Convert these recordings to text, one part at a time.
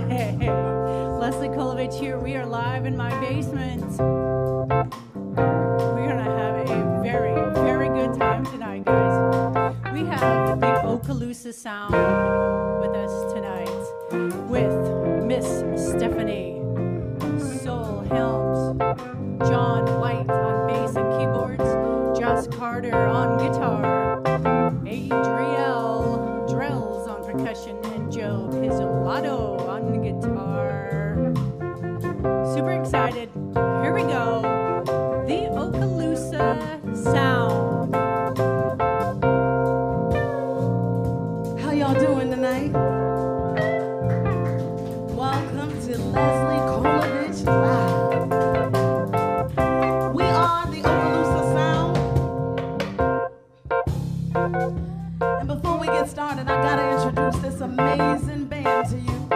Hey, Leslie Kolovich here. We are live in my basement. We're going to have a very, very good time tonight, guys. We have the Okaloosa Sound with us tonight with Miss Stephanie, Soul Helms, John White on bass and keyboards, Joss Carter on guitar, Adriel Drells on percussion, and Joe Pizzolato on the guitar. Super excited. Here we go. The Okaloosa Sound. How y'all doing tonight? Welcome to Leslie Kolovich Live. We are the Okaloosa Sound. And before we get started, I gotta introduce this amazing band to you.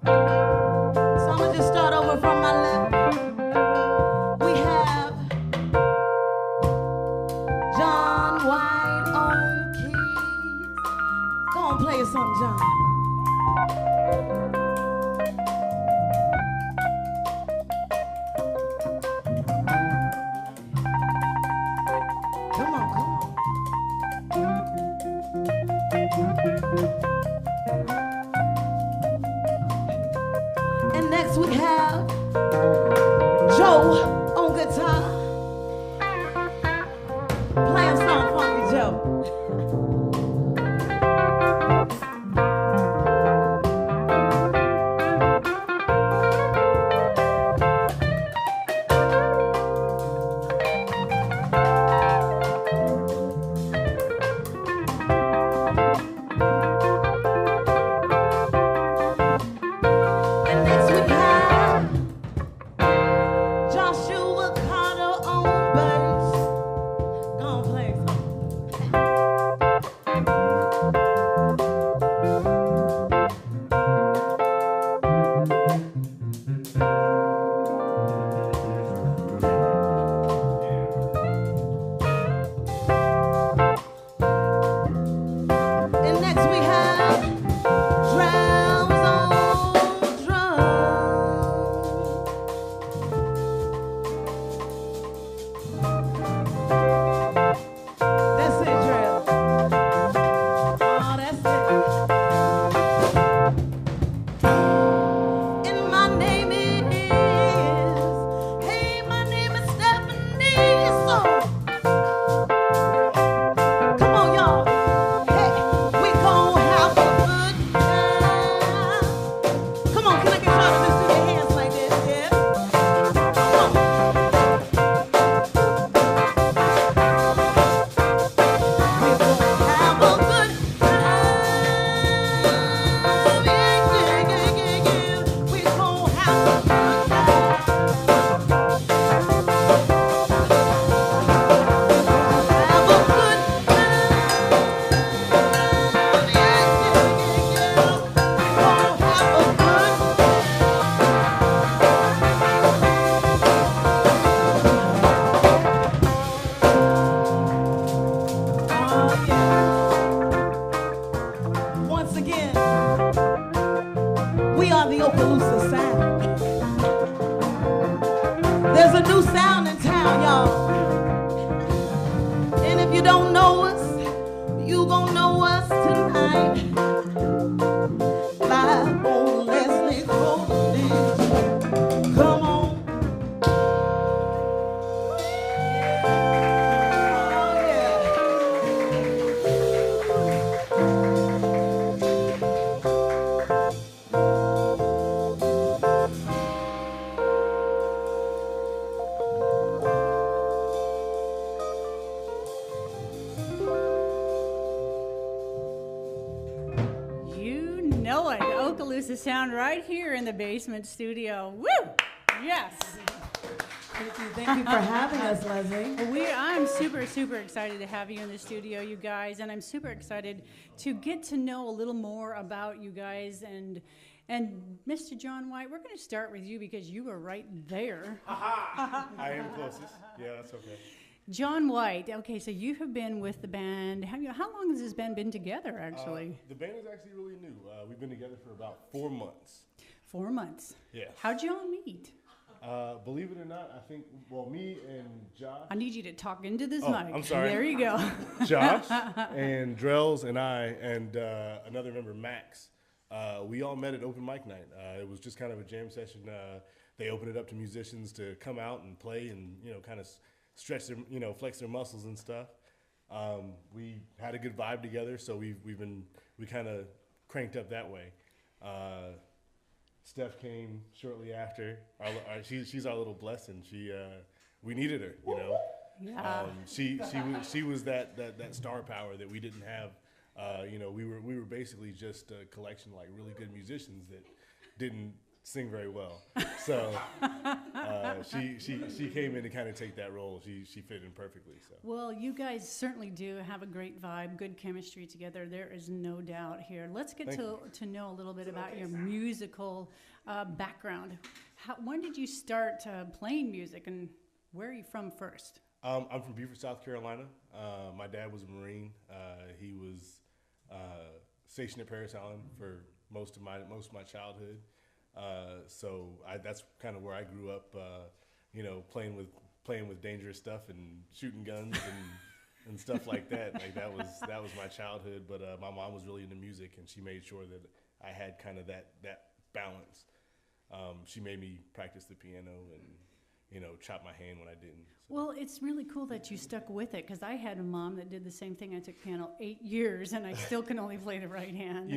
So I'm gonna just start over from my left. We have John White on keys. Go on, play us something, John. Come on, come on. And next we have Joe on guitar. Playing something funky, Joe. And next we have Joshua Carter on bass. Go on, play something. And next we have drums on drums. That's it, Drell. Oh, that's it. And my name is, hey, my name is Stephanie. So, come on, y'all. Hey, we gon' have a good time. Come on, can I get y'all to just do your hands like this? Yeah. Come on. We gon' have a good time. Yeah, yeah, yeah, yeah, yeah. We gon' have a good time. Have a good time. Yeah, yeah, yeah, yeah. We gon' have a good Oh, yeah. Once again, we are the Okaloosa Sound. There's a new sound in town, y'all. And if you don't know us, you gon' know us tonight. Live on Leslie Kolovich. Come on. Oh, yeah. You know it. The Okaloosa Sound right here in the basement studio. Woo! Yes. Thank you for having us, Leslie. I'm super, super excited to have you in the studio, you guys, and I'm super excited to get to know a little more about you guys. And Mr. John White, we're going to start with you because you were right there. I am closest. Yeah, that's okay. John White. Okay, so you have been with the band. How long has this band been together, actually? The band is actually really new. We've been together for about 4 months. 4 months. Yes. How'd you all meet? Believe it or not, I think, well, me and Josh. I need you to talk into this Oh, mic. I'm sorry. There you go. Josh and Drells and I and another member, Max, we all met at open mic night. It was just kind of a jam session. They opened it up to musicians to come out and play and, kind of stretch their, flex their muscles and stuff. We had a good vibe together, so we kind of cranked up that way. Steph came shortly after. She's our little blessing. We needed her, Yeah. She was that star power that we didn't have. We were basically just a collection of like really good musicians that didn't sing very well. So she came in to kind of take that role. She fit in perfectly. So. Well, you guys certainly do have a great vibe, good chemistry together. There is no doubt here. Let's get to know a little bit about your musical background. When did you start playing music, and where are you from first? I'm from Beaufort, South Carolina. My dad was a Marine. He was stationed at Paris Island for most of my childhood. So that's kind of where I grew up. Playing with dangerous stuff and shooting guns and stuff like that. Like that was my childhood. But my mom was really into music, and she made sure that I had kind of that balance. She made me practice the piano and chop my hand when I didn't. So. Well, it's really cool that you stuck with it, because I had a mom that did the same thing. I took piano 8 years, and I still can only play the right hand.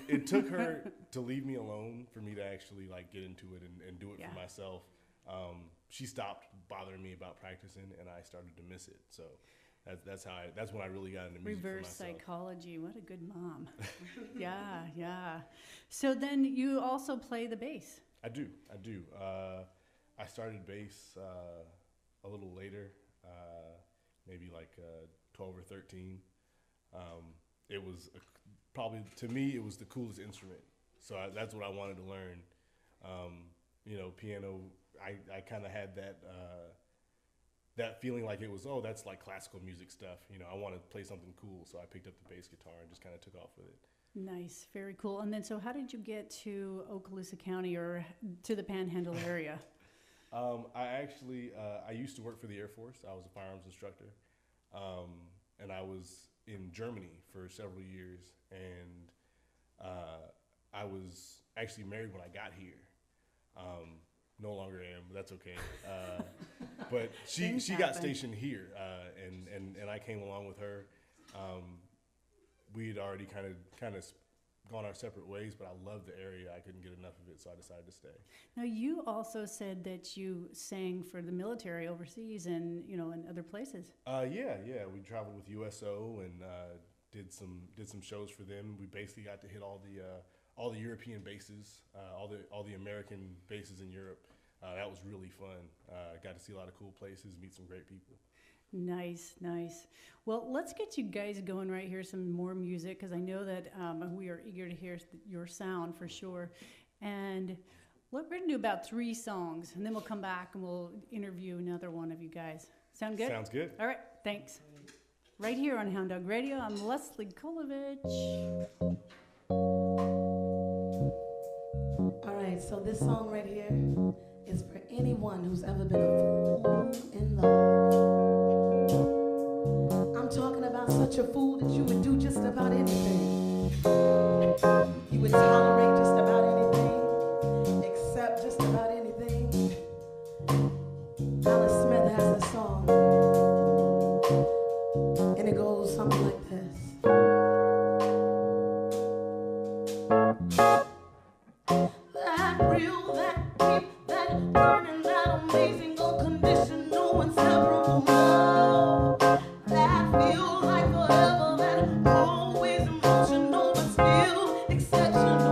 It took her to leave me alone for me to actually like get into it and do it for myself. She stopped bothering me about practicing, and I started to miss it. So that's when I really got into music. Reverse for myself. psychology. What a good mom. Yeah. So then you also play the bass. I do. I started bass a little later, maybe like 12 or 13. It was probably, to me, it was the coolest instrument. So that's what I wanted to learn. Piano, I kind of had that feeling like it was, that's like classical music stuff. I want to play something cool, so I picked up the bass guitar and just kind of took off with it. Nice, very cool. And then, so how did you get to Okaloosa County or to the Panhandle area? I used to work for the Air Force. I was a firearms instructor, and I was in Germany for several years, and I was actually married when I got here. No longer am, but that's okay. But she got stationed here, and I came along with her. We had already kind of gone our separate ways, but I loved the area. I couldn't get enough of it, so I decided to stay. Now, you also said that you sang for the military overseas and in other places. Yeah. We traveled with USO and did some shows for them. We basically got to hit all the European bases, all the American bases in Europe. That was really fun. Got to see a lot of cool places, meet some great people. Nice. Well, let's get you guys going right here, some more music, because I know that we are eager to hear your sound for sure. And we're going to do about 3 songs, and then we'll come back and we'll interview another one of you guys. Sound good? Sounds good. All right, thanks. Right here on Hound Dog Radio, I'm Leslie Kolovich. All right, so this song right here is for anyone who's ever been a fool in love. I'm talking about such a fool that you would do just about anything. You would tolerate just about anything, accept just about anything. Alice Smith has a song, and it goes something like this. That real, that deep, that burning, that amazing, unconditional, inseparable love. That feel like forever, that always emotional, but still exceptional.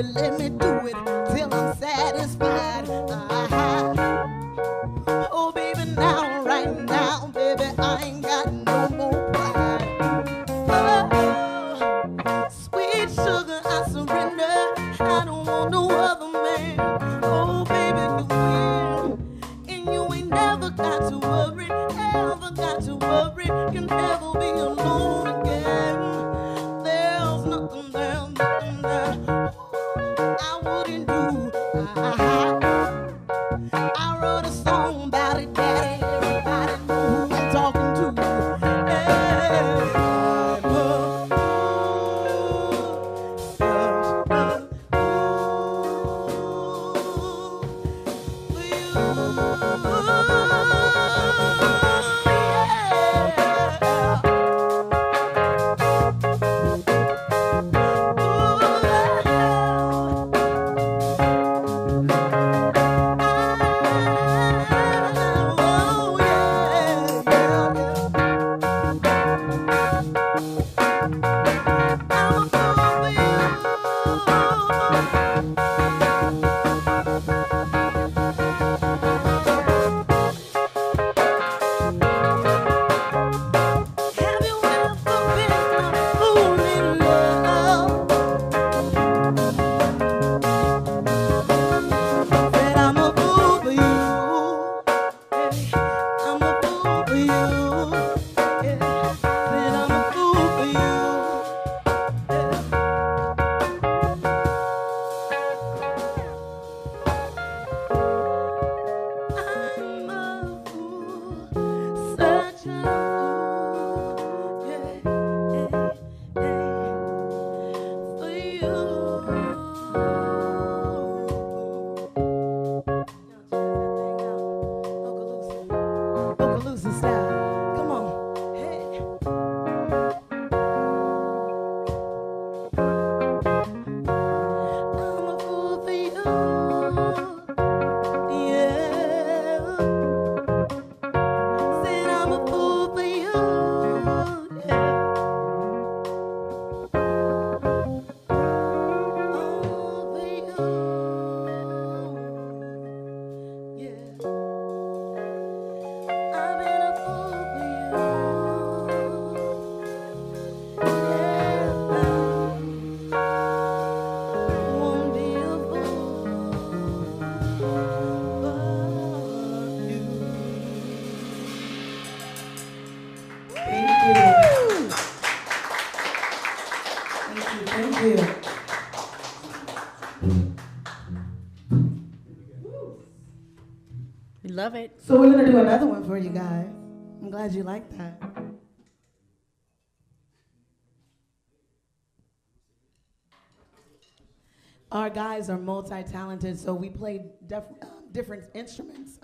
let me do it till I'm satisfied. Oh, baby, now, right now, baby, I ain't got no more pride. Oh, sweet sugar, I surrender. I don't want no other man. Oh, baby, you will. And you ain't never got to worry, ever got to worry. Can never be alone again. There's nothing there that I wouldn't do. I wrote a song about it, Daddy. Everybody know who I'm talking to. Okaloosa style. Come on. Hey. I'm a fool for you. Yeah. Said I'm a fool for you. Yeah. Oh, for you. Yeah. I've been a fool for you. Yeah. Won't be a fool for you. Thank you. Thank you. We love it. So we're gonna do another one for you guys. I'm glad you like that. Our guys are multi-talented, so we play different instruments.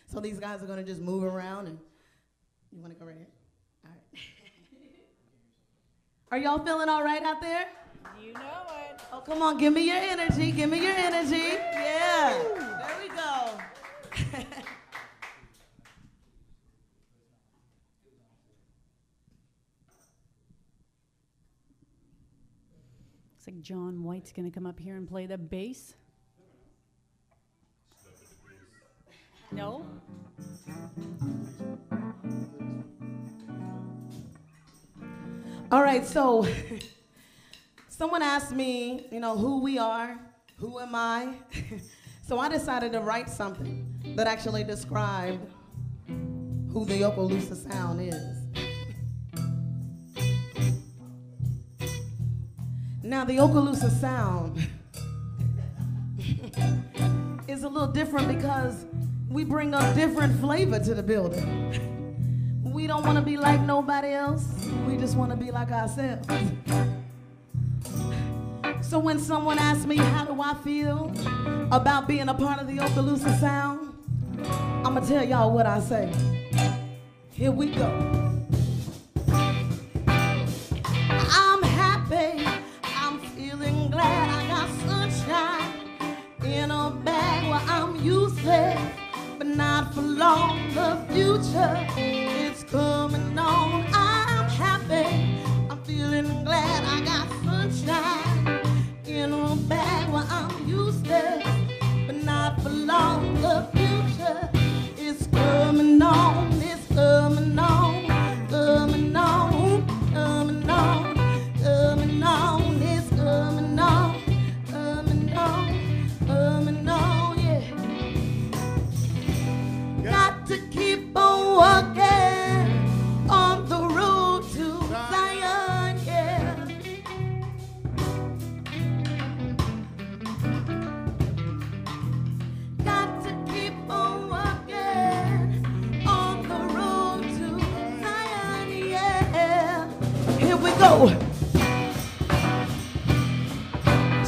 So these guys are gonna just move around, and you wanna go right here? All right. Are y'all feeling all right out there? You know it. Oh, come on, give me your energy, give me your energy. Yeah, there we go. Looks like John White's gonna come up here and play the bass. No? All right, so someone asked me, who we are, who am I? So I decided to write something that actually described who the Okaloosa sound is. Now, the Okaloosa sound is a little different because we bring a different flavor to the building. We don't want to be like nobody else. We just want to be like ourselves. So when someone asks me how do I feel about being a part of the Okaloosa sound, I'm going to tell y'all what I say. Here we go. I'm happy. I'm feeling glad. I got sunshine in a bag where I'm useless, but not for long. The future is coming on. I'm happy. I'm feeling glad. I got sunshine in a bag where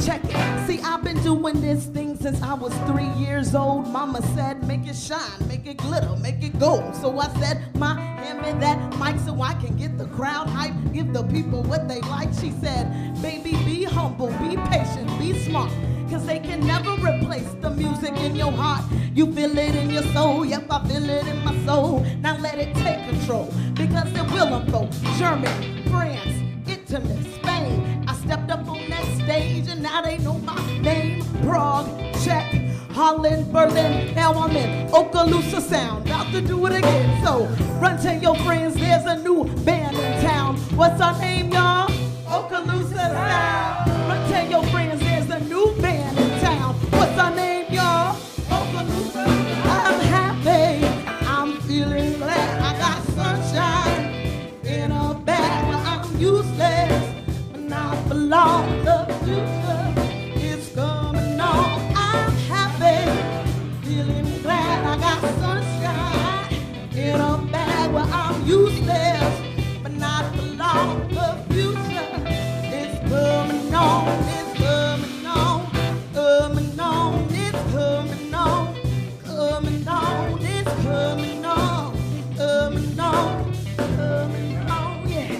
Check it. See, I've been doing this thing since I was 3 years old. Mama said, make it shine, make it glitter, make it gold. So I said, Ma, hand me that mic so I can get the crowd hype, give the people what they like. She said, baby, be humble, be patient, be smart, cause they can never replace the music in your heart. You feel it in your soul, yep, I feel it in my soul. Now let it take control, because it will unfold. Germany, France, Italy, Spain. I stepped up on that stage and now they know my name. Prague, Czech, Holland, Berlin. Now I'm in Okaloosa sound, about to do it again. So run tell your friends there's a new band in town. What's our name, y'all? Okaloosa sound. Run tell your friends there's a new band in town. What's our name, y'all? Okaloosa. I'm happy, I'm feeling glad. I got sunshine in a bag where I'm useless, but not for long. The future is coming on. I'm happy, feeling glad. I got sunshine in a bag where I'm useless, but not for long. The future is coming on. It's coming on, coming on. It's coming on, coming on. It's coming on, coming on, coming on. Yeah.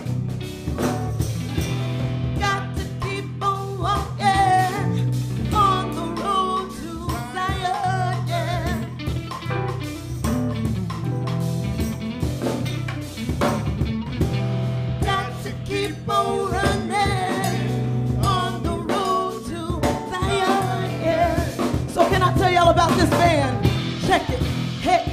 Got to keep on walking on the road to Zion. Yeah. Got to keep on running on the road to Zion. Yeah. So can I tell y'all about this band? Check it. Hey.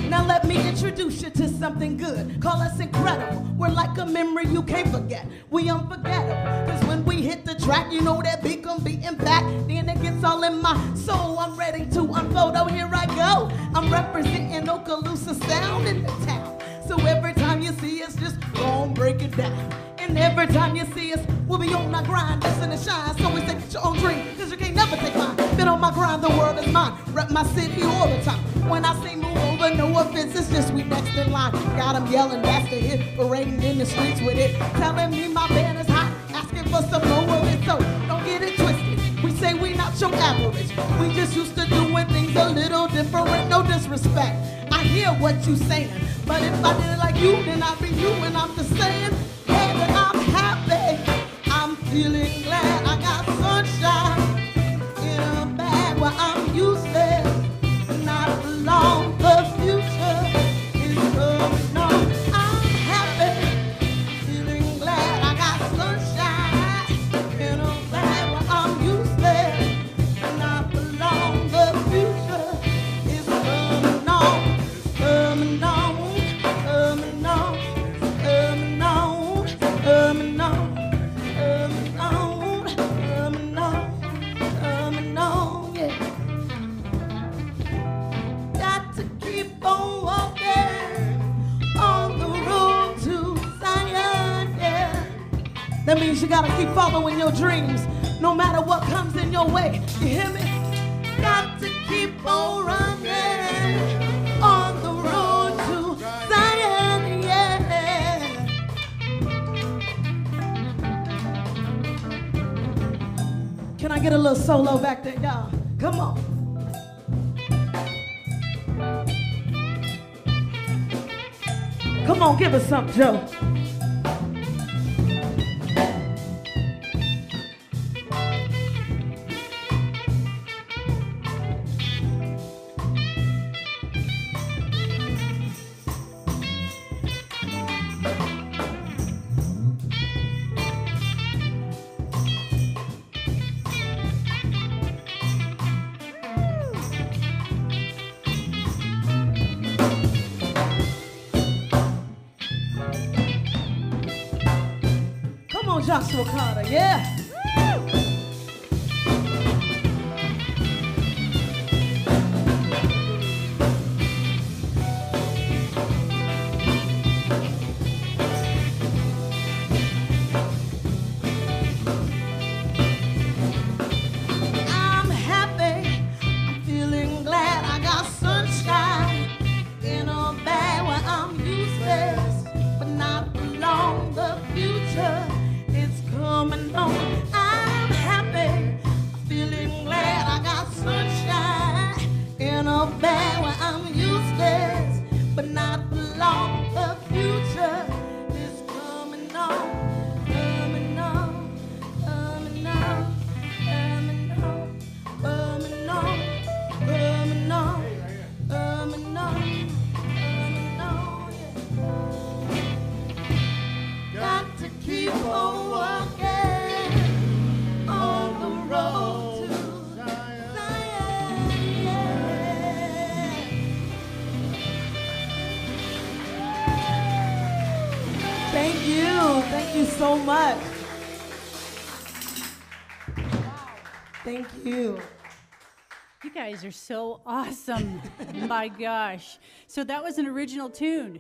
Now let me introduce you to something good. Call us incredible. We're like a memory you can't forget. We unforgettable. Cause when we hit the track, you know that beat gon' beating back. Then it gets all in my soul. I'm ready to unfold. Oh, here I go. I'm representing Okaloosa sound in the town. So every time you see us, just gon' break it down. And every time you see us, we'll be on our grind, listen and shine. So we say get your own dream, cause you can't never take mine. Been on my grind, the world is mine. Rep my city all the time. When I say move over, no offense, it's just we next in line. Got them yelling, that's the hit, parading in the streets with it. Telling me my band is hot, asking for some more of it. So don't get it twisted, we say we not your average. We just used to doing things a little different, no disrespect. I hear what you saying, but if I did it like you, then I'd be you. And I'm just saying, hey, that I'm happy, I'm feeling glad. I got sunshine in a bag where I'm useless, not for long. The future is coming on. I'm happy, feeling glad. I got sunshine in a bag where I'm useless, not for long. The future is coming on, coming on, coming on, coming on, coming on, coming on, coming on, coming on, yeah. Got to keep on walking on the road to Zion, yeah. That means you gotta keep following your dreams, no matter what comes in your way. You hear me? Got to keep on running on the road to Zion, yeah. Can I get a little solo back there, y'all? Come on. Come on, give us something, Joe. Come on, Joshua Carter, yeah. I'm happy, I'm feeling glad. I got sunshine in a bag where I'm useless, but not for long. The future is coming on. I'm so much. Thank you. You guys are so awesome. My gosh. So that was an original tune.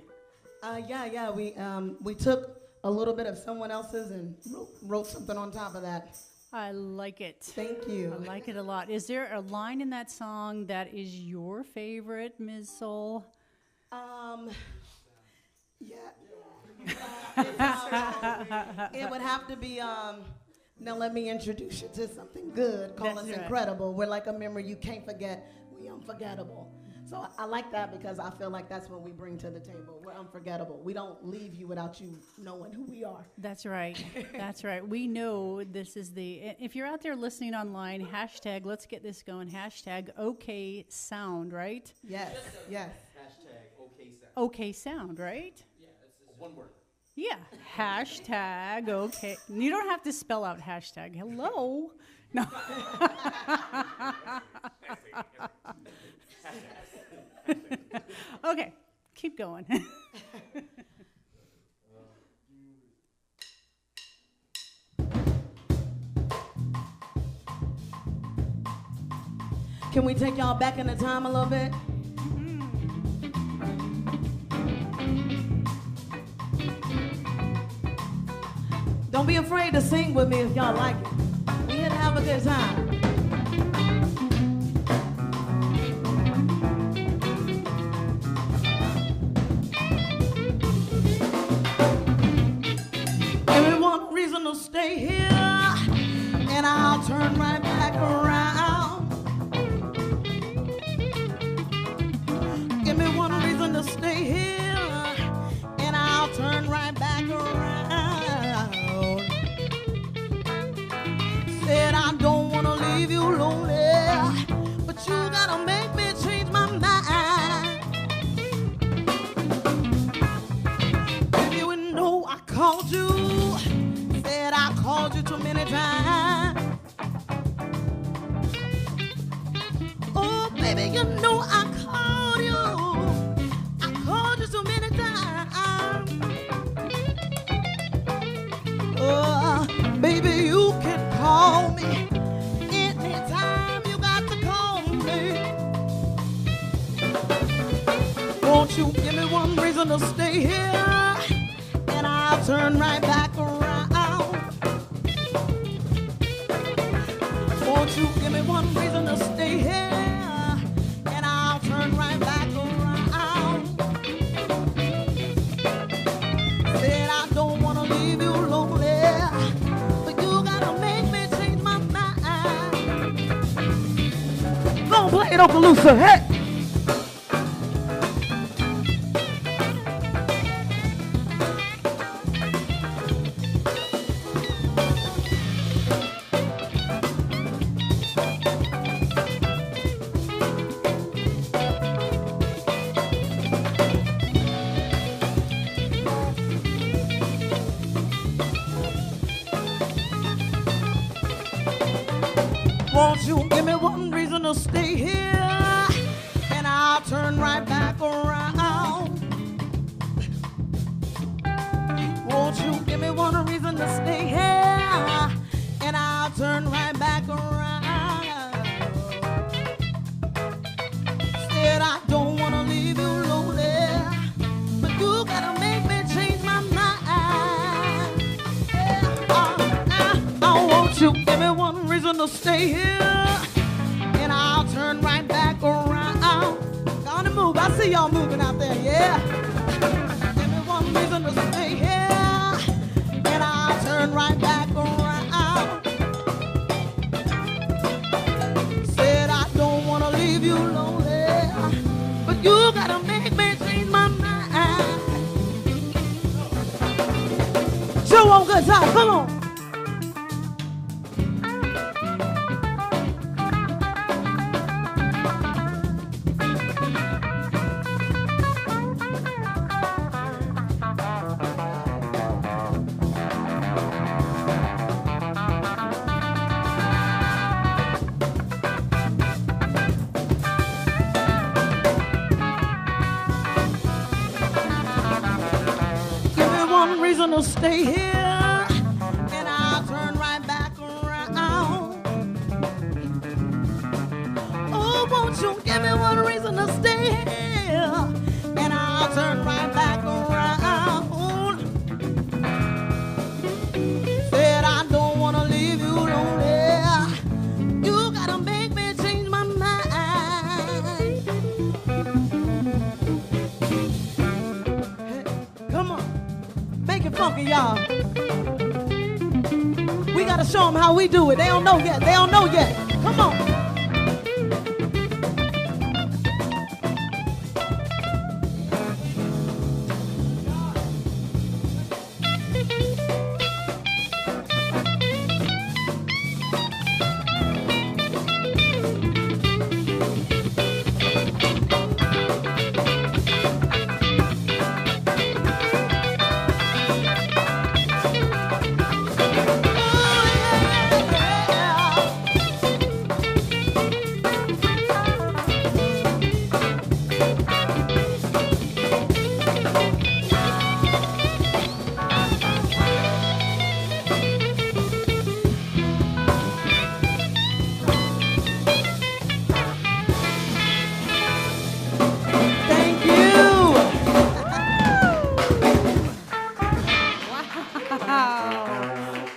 Yeah. We took a little bit of someone else's and wrote something on top of that. I like it. Thank you. I like it a lot. Is there a line in that song that is your favorite, Ms. Soul? Yeah. It would have to be, now let me introduce you to something good. Call us incredible. We're like a memory you can't forget. We unforgettable. So I like that because I feel like that's what we bring to the table. We're unforgettable. We don't leave you without you knowing who we are. That's right. That's right. We know this is if you're out there listening online, hashtag, let's get this going, hashtag OK Sound, right? Yes. Hashtag OK Sound. OK Sound, right? Yeah, it's one word. Yeah. Hashtag OK. You don't have to spell out hashtag. Hello. No. Okay, keep going. Can we take y'all back in the time a little bit? Don't be afraid to sing with me if y'all like it. We here to have a good time. Reason to stay here, and I'll turn right back around. Give me one reason to stay here, and I'll turn right back around. Said I don't want to leave you lonely, but you gotta make me change my mind. If you didn't know I called you, I called you too many times. Oh, baby, you know I called you. I called you too many times. Oh, baby, you can call me anytime you got to call me. Won't you give me one reason to stay here, and I'll turn right back around. Won't you give me one reason to stay here, and I'll turn right back around. Said I don't want to leave you lonely, but you gotta make me change my mind. Go play it, Okaloosa, hey! Won't you give me one reason to stay here, and I'll turn right back around. Won't you give me one reason to stay here, and I'll turn right back around. Said I don't want to leave you lonely, but you gotta make me change my mind. Yeah, won't you give me one reason to stay here, and I'll turn right back around. Gonna move, I see y'all moving out there, yeah. Give me one reason to stay here, and I'll turn right back around. Said I don't want to leave you lonely, but you gotta make me change my mind. Show on good time, come on. Reason to stay here, Won't you give me one reason to stay here? And I'll turn right back around. Said I don't wanna leave you lonely. You gotta make me change my mind. Hey, come on, make it funky, y'all. We gotta show them how we do it. They don't know yet. They don't know yet. Come on.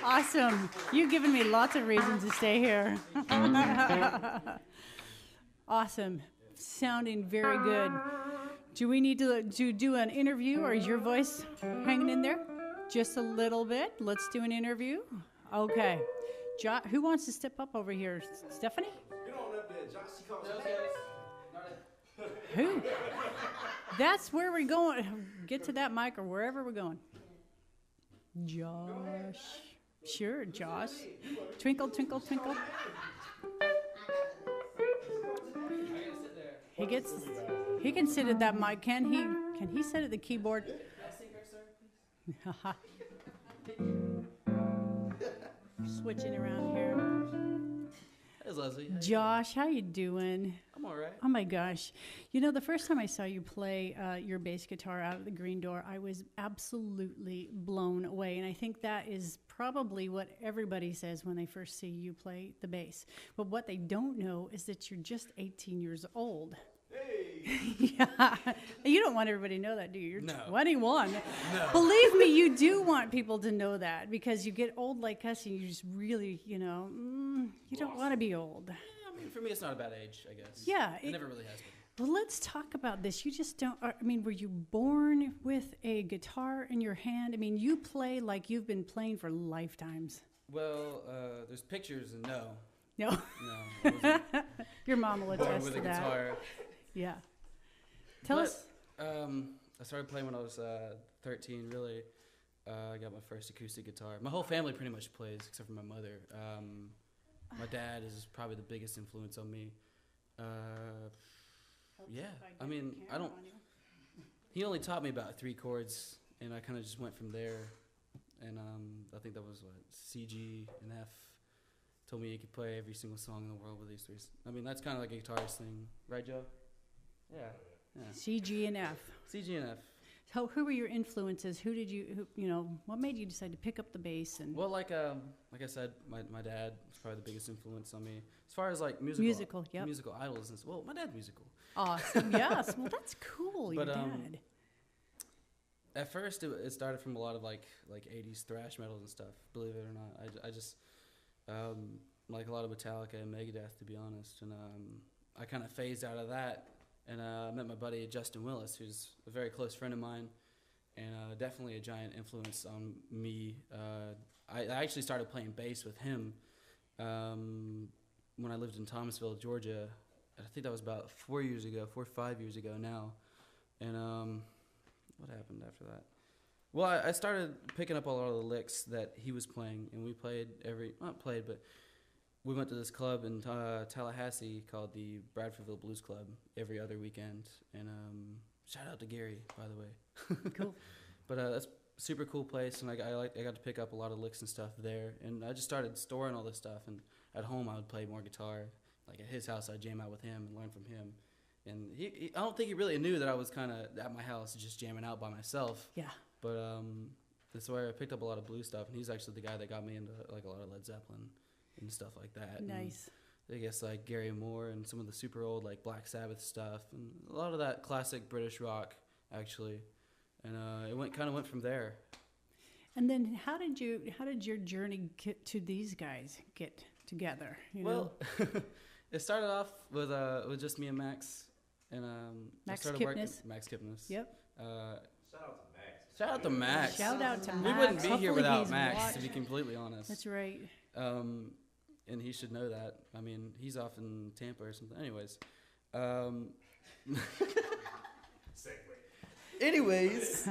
Awesome. You've given me lots of reasons to stay here. Awesome. Sounding very good. Do we need to do an interview, or is your voice hanging in there? Just a little bit. Let's do an interview. Okay. Who wants to step up over here? Stephanie? Get on up there, Josh. She calls Who? That's where we're going. Get to that mic or wherever we're going. Josh. Sure, Josh. Twinkle, twinkle, twinkle. He can sit at that mic, can he? Can he sit at the keyboard? Switching around here. Hey, Leslie. Josh, how you doing? I'm all right. Oh my gosh. You know, the first time I saw you play your bass guitar out of the green door, I was absolutely blown away. And I think that is probably what everybody says when they first see you play the bass. But what they don't know is that you're just 18 years old. Hey. Yeah. You don't want everybody to know that, do you? You're 21. No. Believe me, you do want people to know that, because you get old like us and you just really, you don't want to be old. Yeah, I mean, for me, it's not a bad age, I guess. Yeah. It never really has been. Well, let's talk about this. You just don't, were you born with a guitar in your hand? I mean, you play like you've been playing for lifetimes. Well, there's pictures and no. No. No. I wasn't Your mom will born attest with to a that. guitar. Yeah. Tell us. I started playing when I was 13, really. I got my first acoustic guitar. My whole family pretty much plays, except for my mother. My dad is probably the biggest influence on me. Yeah, I mean, he only taught me about 3 chords, and I kind of just went from there. And I think that was C, G, and F. Told me he could play every single song in the world with these 3. I mean, that's kind of like a guitarist thing, right, Joe? Yeah. C, G, and F. C, G, and F. So who were your influences? What made you decide to pick up the bass? And Well, like I said, my dad was probably the biggest influence on me. As far as like musical idols and stuff. Well, my dad's musical. Awesome. Yes. Well, that's cool. Your dad. At first, it started from a lot of like 80s thrash metal and stuff. Believe it or not, I just like a lot of Metallica and Megadeth, to be honest. And I kind of phased out of that. And I met my buddy Justin Willis, who's a very close friend of mine, and definitely a giant influence on me. I actually started playing bass with him when I lived in Thomasville, Georgia. I think that was about 4 or 5 years ago now. And what happened after that? Well, I started picking up a lot of the licks that he was playing, and we played we went to this club in Tallahassee called the Bradfordville Blues Club every other weekend. And shout out to Gary, by the way. Cool. But that's a super cool place, and I got to pick up a lot of licks and stuff there. And I just started storing all this stuff. And at home, I would play more guitar. Like at his house, I'd jam out with him and learn from him. And I don't think he really knew that I was kind of at my house just jamming out by myself. Yeah. But that's where I picked up a lot of blues stuff. And he's actually the guy that got me into like a lot of Led Zeppelin and stuff like that. Nice. I guess like Gary Moore and some of the super old like Black Sabbath stuff and a lot of that classic British rock actually, and it went from there. And then how did your journey get to these guys get together? Well, it started off with just me and Max, and Max I started Kipnis. Max Kipnis. Yep. Shout out to Max. Shout out to Max. We wouldn't be here Hopefully without he's Max, watching. to be completely honest. That's right. And he should know that. I mean, he's off in Tampa or something. Anyways. Anyways.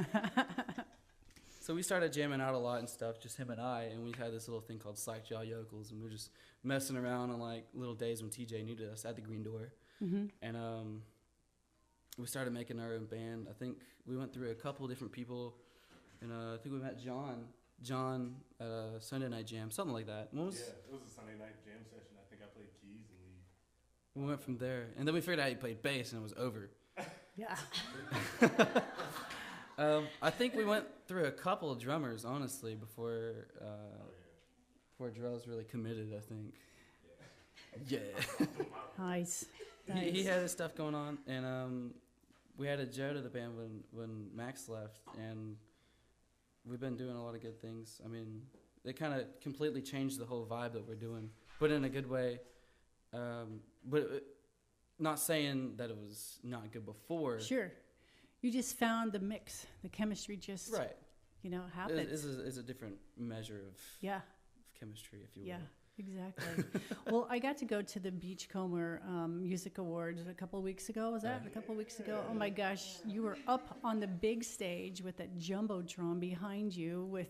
So we started jamming out a lot and stuff, just him and I, and we had this little thing called Slack Jaw Yokels, and we were just messing around on like little days when TJ needed us at the Green Door. Mm-hmm. And we started making our own band. I think we went through a couple different people, and I think we met John at a Sunday night jam, something like that. Yeah, it was a Sunday night jam session. I think I played keys and we went from there. And then we figured out he played bass, and it was over. Yeah. I think we went through a couple of drummers, honestly, before Drell's really committed, I think. Yeah. Nice. He had his stuff going on, and we added Joe to the band when Max left, and we've been doing a lot of good things. I mean, it kind of completely changed the whole vibe that we're doing, but in a good way. Not saying that it was not good before. Sure. You just found the mix. The chemistry just, Right. happens. It's a different measure of chemistry, if you will. Yeah, exactly. Well, I got to go to the Beachcomber Music Awards a couple of weeks ago. Was that a couple of weeks ago? Oh my gosh, you were up on the big stage with that jumbotron behind you.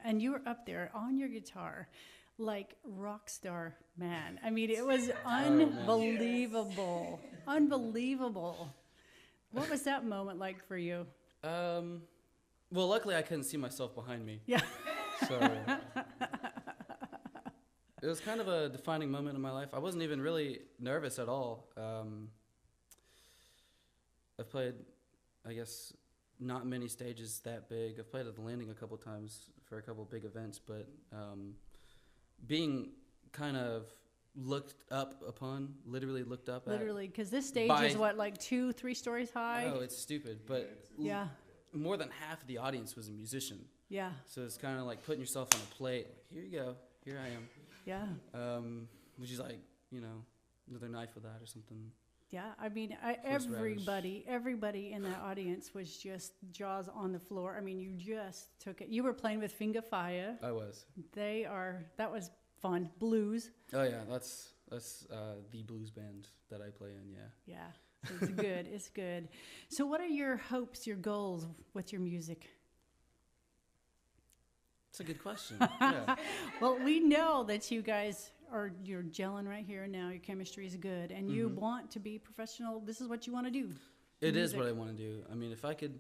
And you were up there on your guitar, like rock star man. I mean, it was unbelievable, unbelievable. What was that moment like for you? Well, luckily I couldn't see myself behind me. Yeah. So it was kind of a defining moment in my life. I wasn't even really nervous at all. I've played, I guess, not many stages that big. I've played at the Landing a couple times for a couple big events, but being kind of literally looked up at. Literally, because this stage is what, like 2-3 stories high? Oh, it's stupid, but yeah. More than half of the audience was a musician. Yeah. So it's kind of like putting yourself on a plate. Like, here you go. Here I am. Yeah. Which is like, another knife with that or something. Yeah, I mean, everybody in that audience was just jaws on the floor. I mean, you just took it. You were playing with Finga Faya. I was. That was fun. Blues. Oh yeah, that's the blues band that I play in. Yeah. Yeah, it's good. It's good. So, what are your hopes, your goals with your music? It's a good question. Yeah. Well, we know that you guys you're gelling right here and now. Your chemistry is good, and you want to be professional. This is what you want to do. It is what I want to do. I mean, if I could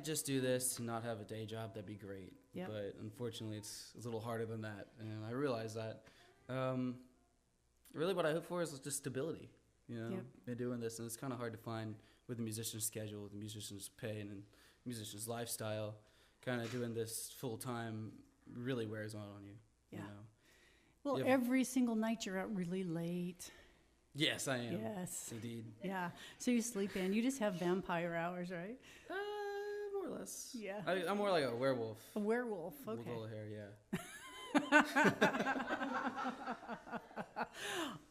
just do this and not have a day job, that'd be great. Yep. But unfortunately, it's a little harder than that, and I realize that. Really, what I hope for is just stability. In doing this, and it's kind of hard to find with the musician's schedule, the musician's pay, and the musician's lifestyle. Kind of doing this full time really wears on you. Yeah. Well, every single night you're out really late. Yes, I am. Yes. Indeed. Yeah. So you sleep in. You just have vampire hours, right? More or less. Yeah. I'm more like a werewolf. A werewolf. Okay. With all the hair, yeah.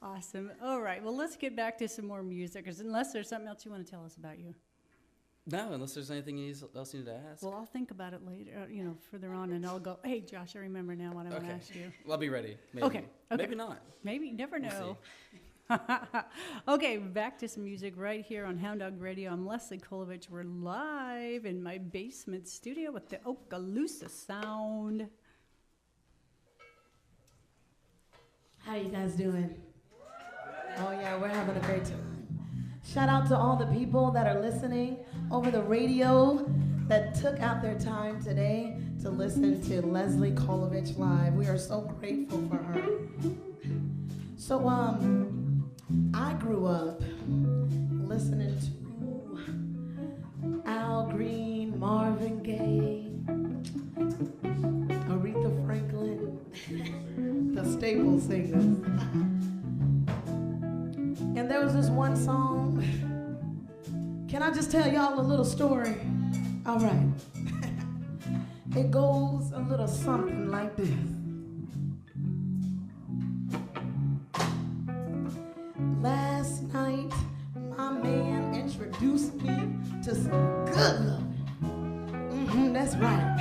Awesome. All right. Well, let's get back to some more music. Unless there's something else you want to tell us about you. No, unless there's anything else you need to ask. Well, I'll think about it later, further on, and I'll go, hey, Josh, I remember now what I want to ask you. Well, I'll be ready. Maybe. Okay. Maybe not. Maybe. Never know. We'll Okay, back to some music right here on Hound Dog Radio. I'm Leslie Kolovich. We're live in my basement studio with the Okaloosa sound. How you guys doing? Oh yeah, we're having a great time. Shout out to all the people that are listening over the radio that took out their time today to listen to Leslie Kolovich live. We are so grateful for her. So I grew up listening to Al Green, Marvin Gaye, Aretha Franklin, the the staple singers. And there was this one song. Can I just tell y'all a little story? All right. It goes a little something like this. Last night, my man introduced me to some good loving. That's right.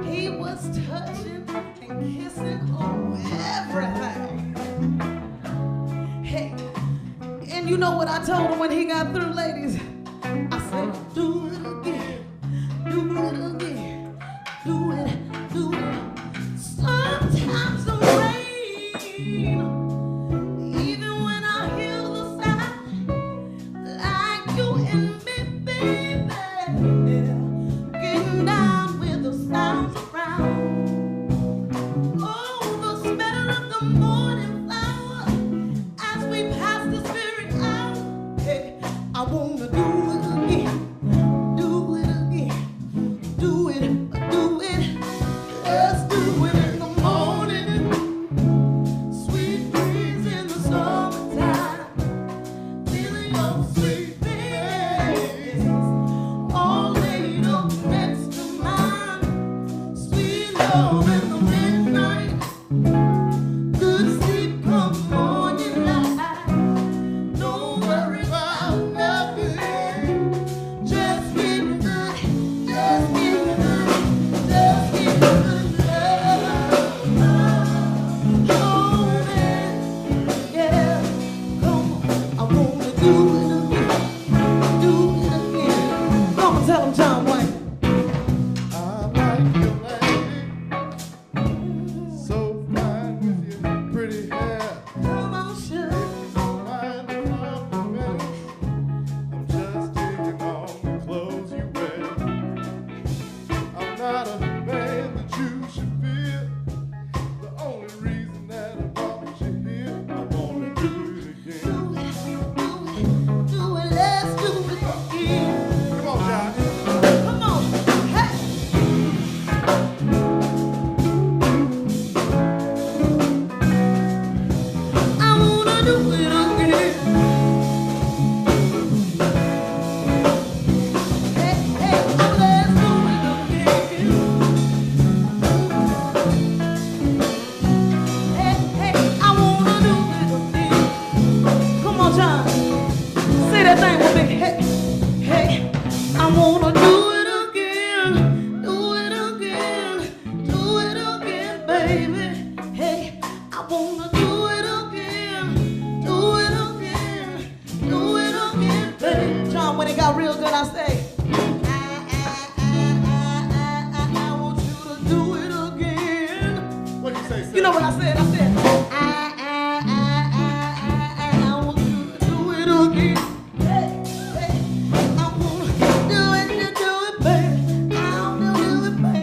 He was touching and kissing on everything. Hey, and you know what I told him when he got through, ladies? I said, do it again, do it again, do it, do it. Sometimes the rain, even when I hear the sound, like you and me, baby, getting down with the sounds around. Oh, the smell of the morning flower as we pass the spirit out. Hey, I wanna do it again, do it again, do it, do it. Let's do it in the morning. Sweet breeze in the summertime, feeling your sweet face, all laid up next to mine. Sweet love in the midnight, good sleep come morning light. Don't worry about nothing, just get good, just get good, just get good love. Oh man, yeah, come on, I wanna do it again, do it again. Come on, tell 'em John Wayne. I like your lady, so fine with your pretty hair. Come on, sugar. Don't mind the compliments, I'm just digging on the clothes you wear. I'm not a man that you should fear. The only reason that I want you here, I wanna do it again. Do it, do it, let's do it again. Come on, Johnny. Come on, hey. I wanna do it again. Hey, hey, let's do it again. Hey, hey, I wanna do it again. Come on, John. Say that thing with me. Hey, hey, I wanna do it again, do it again, do it again, baby. Hey, I wanna do it again, do it again, do it again, baby. John, when it got real good, I say, I want you to do it again. What'd you say, sir? You know what I said? I said, I want you to do it again. Hey, hey, I wanna do it, baby. I'll do it, baby.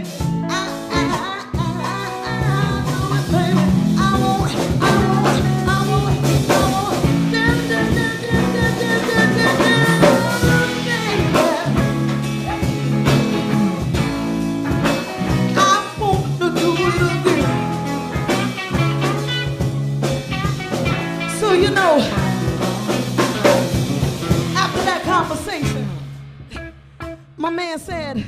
Do it, baby. I want, to do it again. So you know, after that conversation, my man said,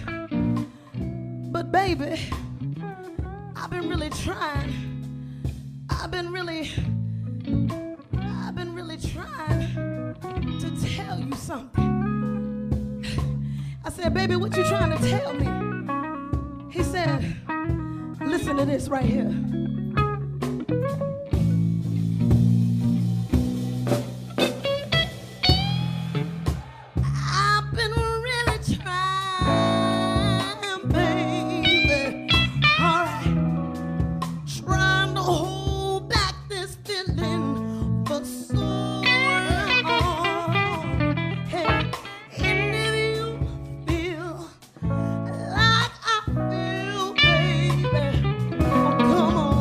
but baby, I've been really trying. I've been really trying to tell you something. I said, baby, what you trying to tell me? He said, listen to this right here. I've been really trying, baby. All right. Trying to hold back this feeling for so long. Hey, and if you feel like I feel, baby, come on.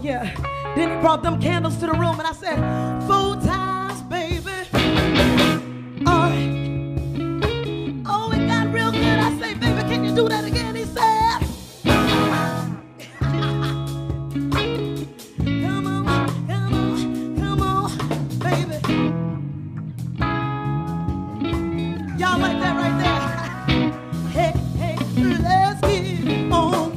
Yeah. Then he brought them candles to the room, and I said, 4 times, baby. Oh, it got real good. I say, baby, can you do that again? He said, come on, come on, come on, baby. Y'all like that right there? Hey, hey, let's get it on.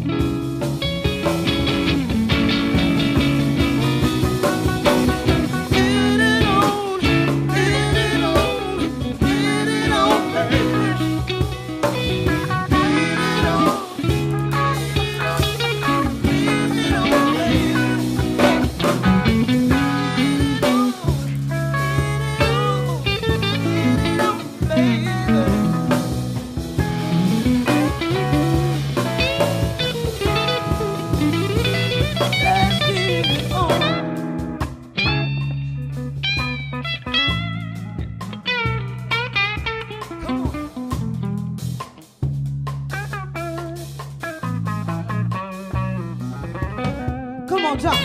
Come on, John.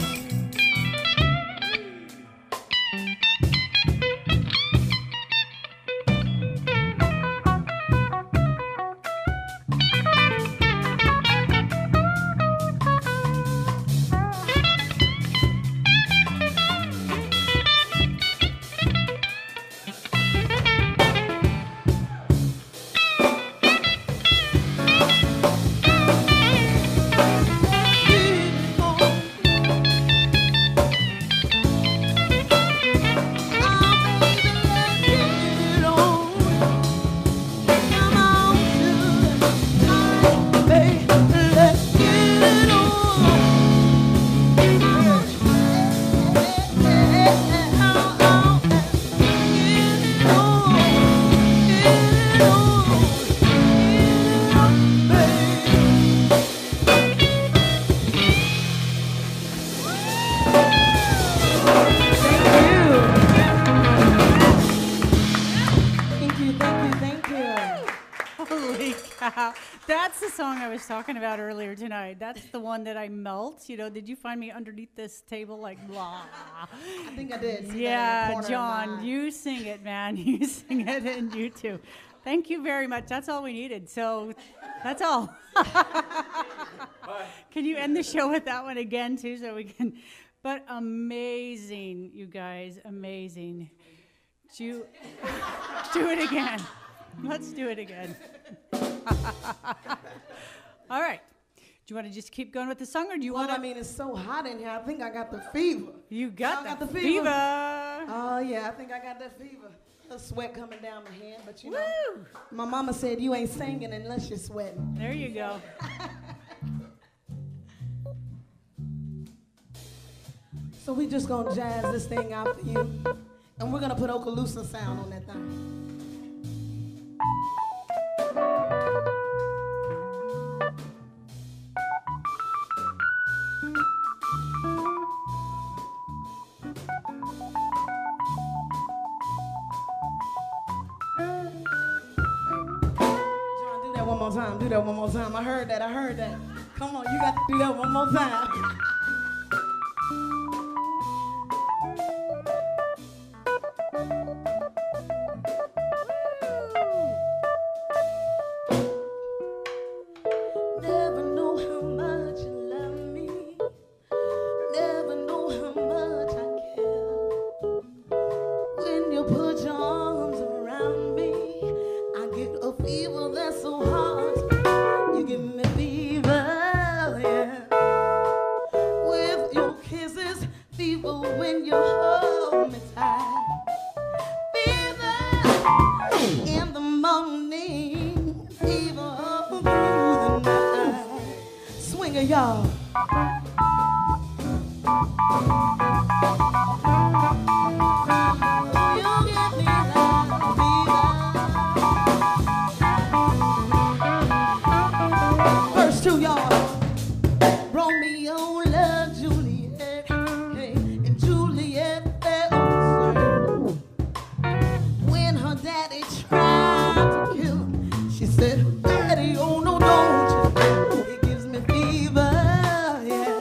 Holy cow. That's the song I was talking about earlier tonight. That's the one that I melt. You know, did you find me underneath this table like blah? I think I did. See that in the Yeah, corner of John, mine. you sing it, man. You sing it, and you too. Thank you very much. That's all we needed. So that's all. Can you end the show with that one again, too, so we can? But amazing, you guys, amazing. Do it again. Let's do it again. All right. Do you want to just keep going with the song, or do you Well, want to? I mean, it's so hot in here. I think I got the fever. You got Y'all the got the fever. Oh, yeah, I think I got that fever. A sweat coming down my hand, but you know, Woo! my mama said you ain't singing unless you're sweating. There you go. So we just gonna jazz this thing out for you, and we're gonna put Okaloosa sound on that thing. John, do that one more time. Do that one more time. I heard that. I heard that. Come on, you got to do that one more time. Never know how much you love me. Never know how much I care. When you put your arms around me, I get a fever that's so hard. You give me fever, yeah. With your kisses, fever when you hold me tight. Fever in the morning, fever up through the night. Swing it, y'all. You give me that fever. Verse 2, y'all. Romeo loved Juliet, hey, and Juliet fell when her daddy tried to kill him. She said, Daddy, oh no, don't you? It gives me fever, yeah.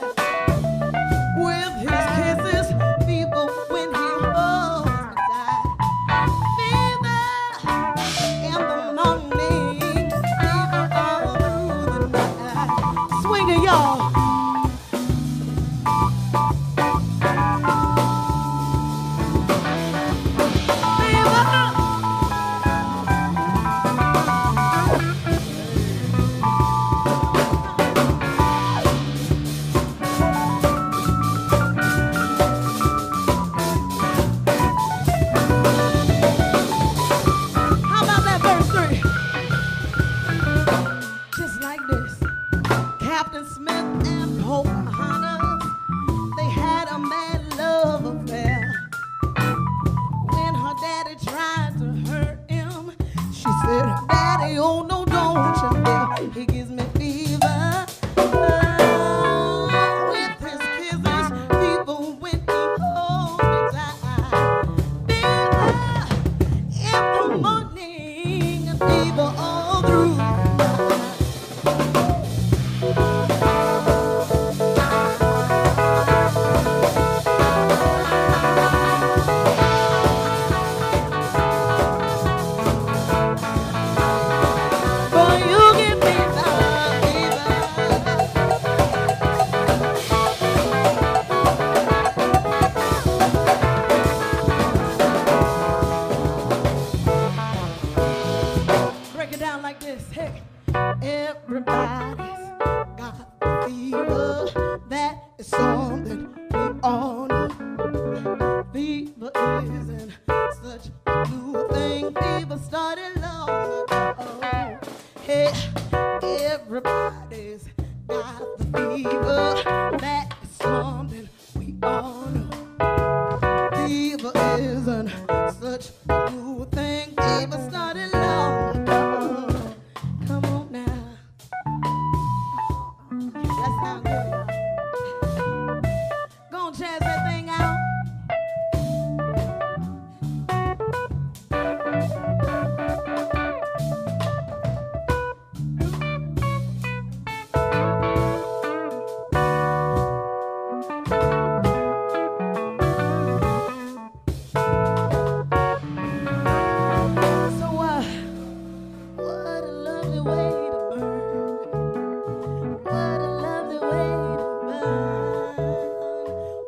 Smith and Pocahontas, they had a mad love affair. When her daddy tried to hurt him, she said, Daddy, oh no, don't you dare. He gives me fever. With his kisses, fever when he holds me tight. Fever in the morning, and fever all through the night. Boy, you give me the fever. Break it down like this. Hey, everybody's got the fever. That is something we all know. Fever isn't such a new thing. Fever started long ago. Hey, everybody's got the fever. That is something we all know. Fever isn't such a new thing. Fever started long ago. Come on now. That sounds good, y'all. Go and jazz that thing out. So, what a lovely way to burn. What a lovely way to burn.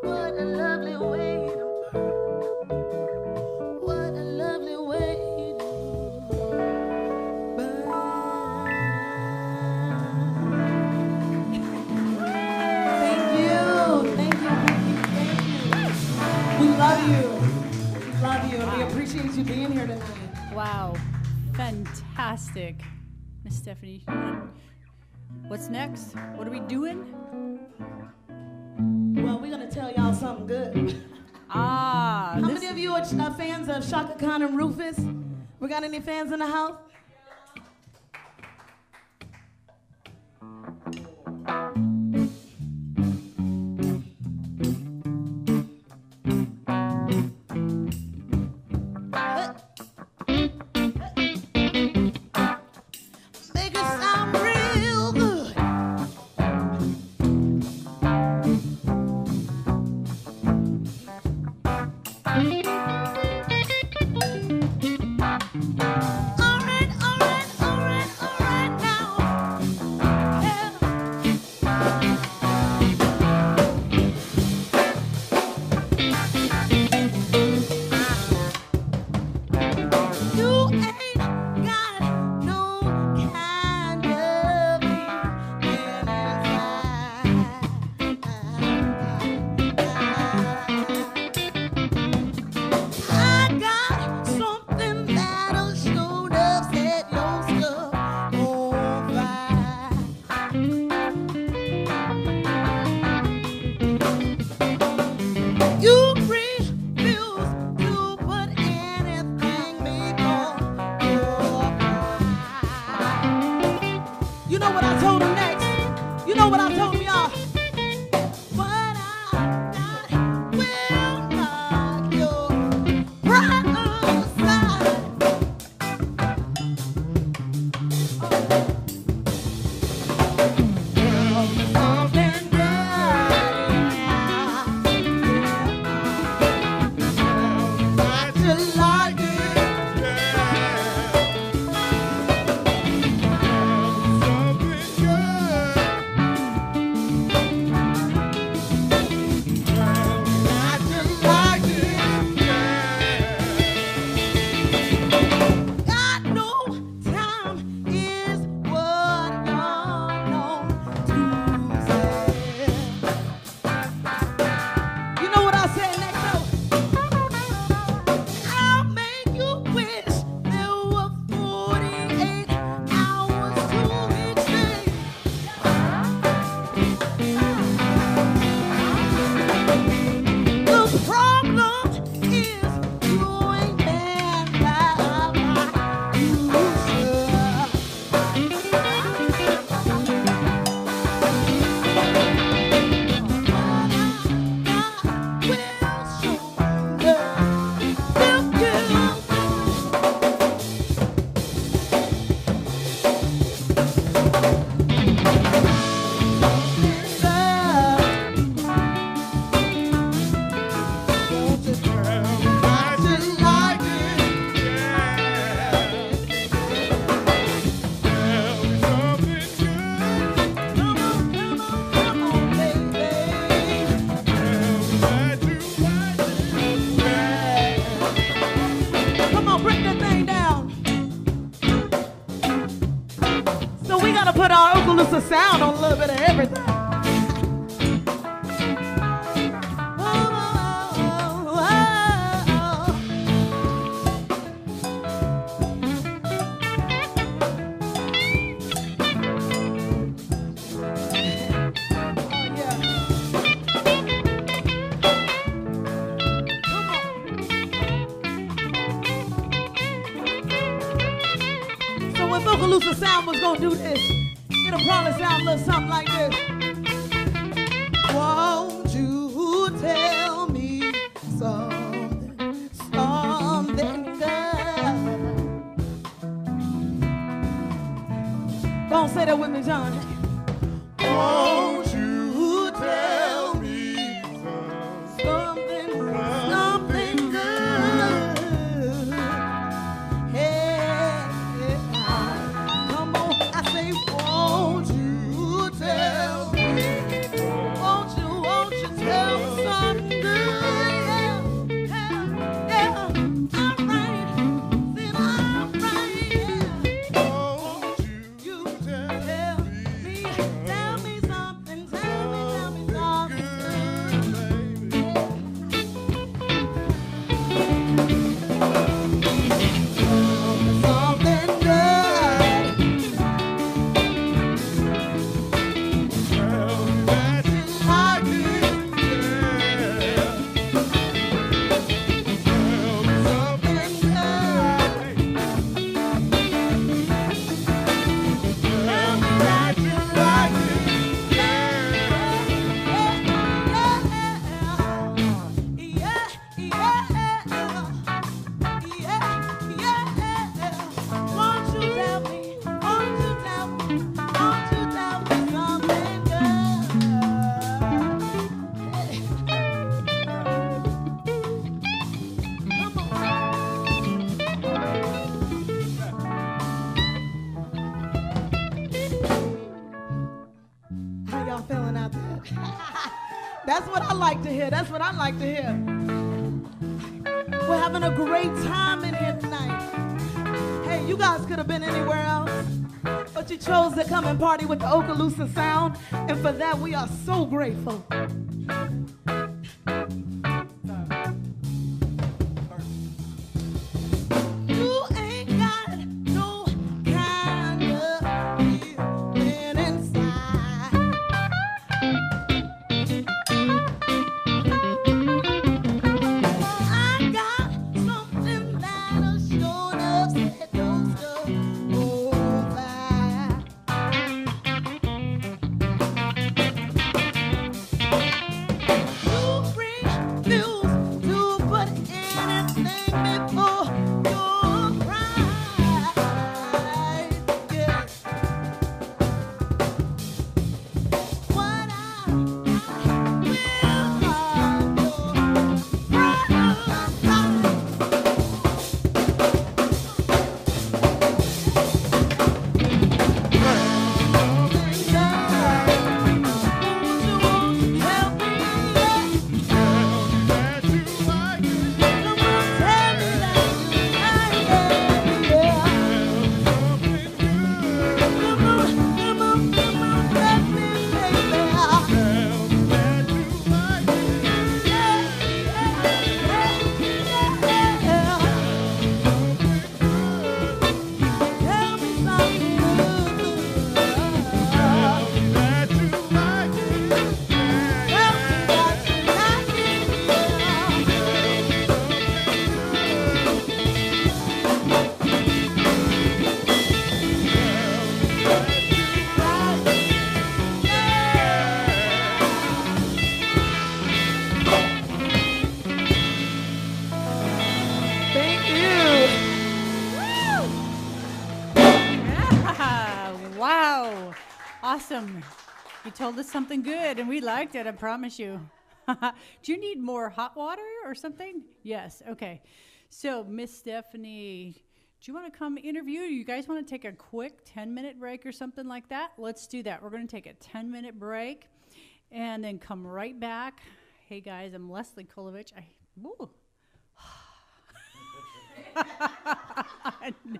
What a lovely way to burn. What a lovely way to burn. Thank you. Thank you. Thank you. We love you. We love you. And we appreciate you being here tonight. Wow, fantastic. Miss Stephanie, what's next? What are we doing? Well, we're going to tell y'all something good. Ah, How this- many of you are fans of Shaka Khan and Rufus? We got any fans in the house? Make it sound real good. All right, all right, all right, all right now. You ain't got no kind of feeling inside. I got something that'll show up, set your stuff on fire. You refuse to put anything before your pride. You know what I told him next? You know what I told him, y'all? What I got will knock your pride aside. Something got you like it. everything. So if Okaloosa Sound was gonna do this, it'll probably sound a little something like this. Won't you tell me something, something good? Don't say that with me, John. Won't you tell me Something, something good. Hey, come on, I say, won't you tell me? Won't you tell me something good? Yeah, I'm right. Then I'm right. Yeah. Won't you You tell me, tell me something, tell me something good. Something good. tell me that you like it? Yeah. Tell me something good. Tell me that you like it. Won't you tell me, won't you tell me, won't you tell me something good? Come on. How y'all feeling out there? That's what I like to hear. That's what I like to hear. We're having a great time in here tonight. Hey, you guys could have been anywhere else, but you chose to come and party with the Okaloosa Sound, and for that we are so grateful. You ain't got no kind of feeling inside. I got something that'll sure enough set those stuff over. You refuse to put anything before your pride. Yeah. What I will That you like it. That you like it. That you like it. Thank you. Yeah, wow. Awesome. You told us something good and we liked it, I promise you. Do you need more hot water or something? Yes, okay. So, Miss Stephanie, do you want to come interview? You guys want to take a quick 10-minute break or something like that? Let's do that. We're going to take a 10-minute break and then come right back. Hey guys, I'm Leslie Kolovich. Woo.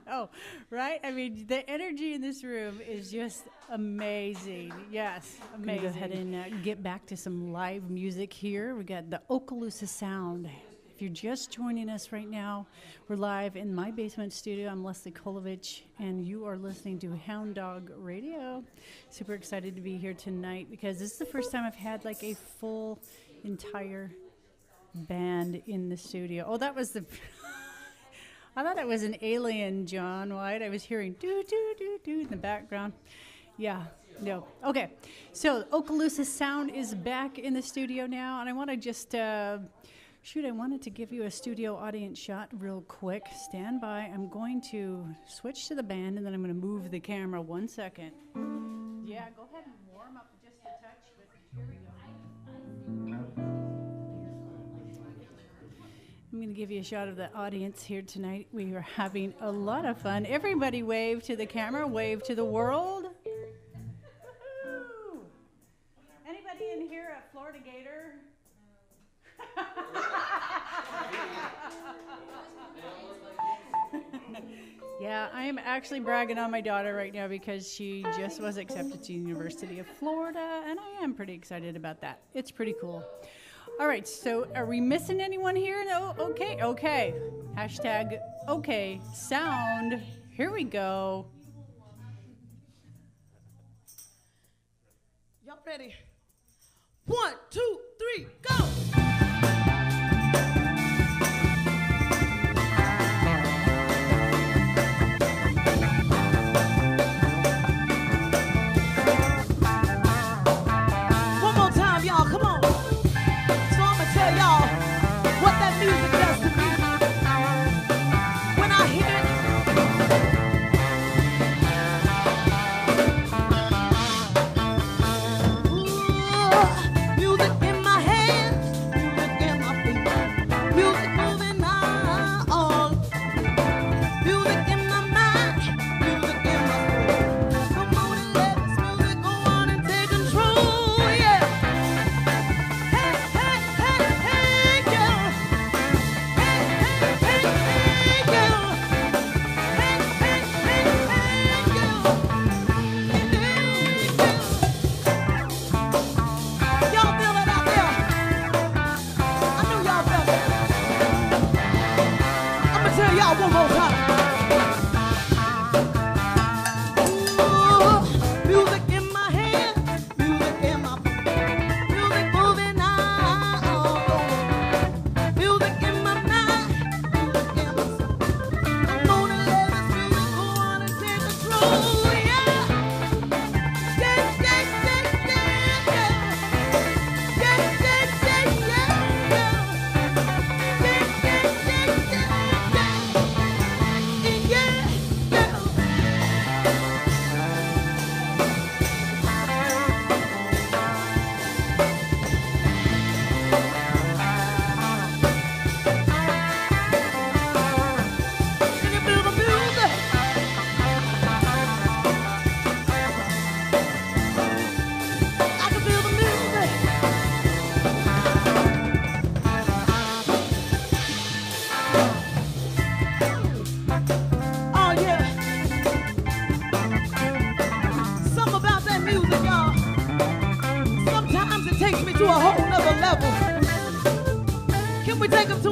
No, right? I mean, the energy in this room is just amazing. Yes, amazing. Go ahead and get back to some live music here. We got the Okaloosa Sound. If you're just joining us right now, we're live in my basement studio. I'm Leslie Kolovich, and you are listening to Hound Dog Radio. Super excited to be here tonight because this is the first time I've had like a full entire band in the studio. Oh, that was the... I thought that was an alien, John White. I was hearing do in the background. Yeah, no. Okay, so Okaloosa Sound is back in the studio now, and I want to just, I wanted to give you a studio audience shot real quick. Stand by. I'm going to switch to the band, and then I'm going to move the camera 1 second. Yeah, go ahead and warm up just a touch, but here we go. I'm going to give you a shot of the audience here tonight. We are having a lot of fun. Everybody wave to the camera, wave to the world. Woo-hoo. Anybody in here a Florida Gator? Yeah, I am actually bragging on my daughter right now because she just was accepted to the University of Florida, and I am pretty excited about that. It's pretty cool. All right, so are we missing anyone here? No? Okay. Hashtag okay sound. Here we go. Y'all ready? 1, 2, 3, go!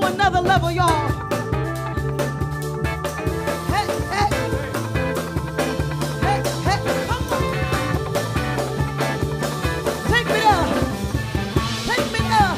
Another level, y'all. Hey, hey. Hey, hey, come on. Take me there. Take me there.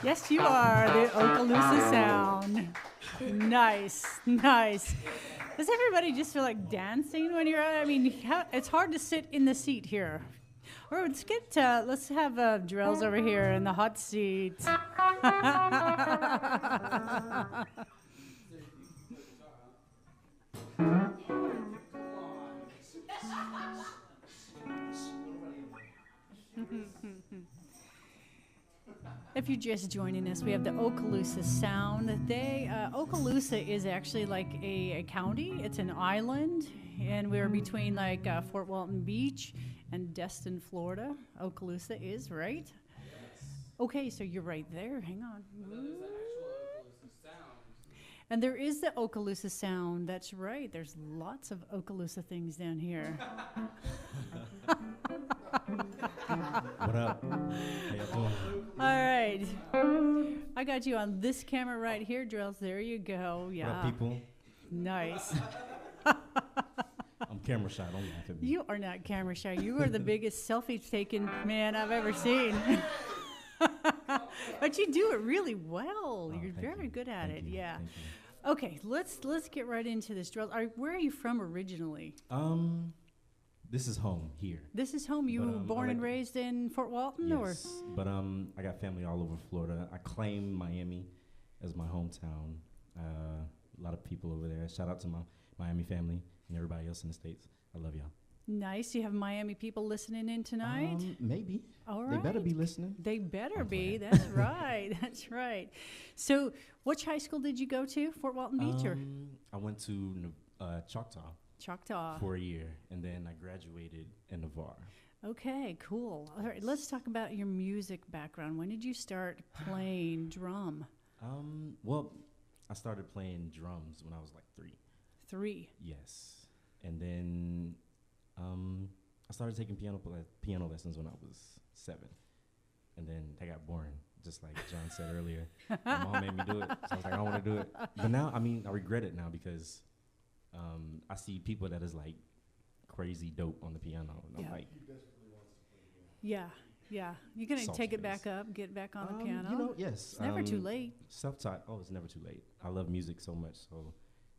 Yes, you are. The Okaloosa Sound. Nice, nice. Does everybody just feel like dancing when you're out? I mean, it's hard to sit in the seat here. Or let's have Drells over here in the hot seat. If you're just joining us, we have the Okaloosa Sound. Okaloosa is actually like a county. It's an island, and we're between like Fort Walton Beach and Destin, Florida. Okaloosa is, right? Yes. Okay, so you're right there. Hang on. But then there's the actual Okaloosa Sound. And there is the Okaloosa Sound. That's right. There's lots of Okaloosa things down here. What up? How y'all doing? All right. I got you on this camera right here, Drills. There you go. Yeah. What up, people? Nice. I'm camera shy. Don't laugh at me. You are not camera shy. You are the biggest selfie-taking man I've ever seen. But you do it really well. You're very good at it. Yeah. Okay, let's get right into this, Drills. Where are you from originally? This is home here. This is home. You were born and raised in Fort Walton, yes, but I got family all over Florida. I claim Miami as my hometown. A lot of people over there. Shout out to my Miami family and everybody else in the States. I love y'all. Nice. You have Miami people listening in tonight? Maybe. All right. They better be listening. They better be. That's right. That's right. So which high school did you go to? Fort Walton Beach? Or? I went to Choctaw. Choctaw. For a year, and then I graduated in Navarre. Okay, cool. All right, let's talk about your music background. When did you start playing drum? Well, I started playing drums when I was like 3. 3? Yes. And then I started taking piano lessons when I was 7. And then that got boring, just like John said earlier. My mom made me do it, so I was like, I don't want to do it. But now, I regret it now because I see people that is like crazy dope on the piano. And I'm like, yeah. You're going to take it back up, get back on the piano? Yes. It's never too late. Self-taught. Oh, it's never too late. I love music so much. So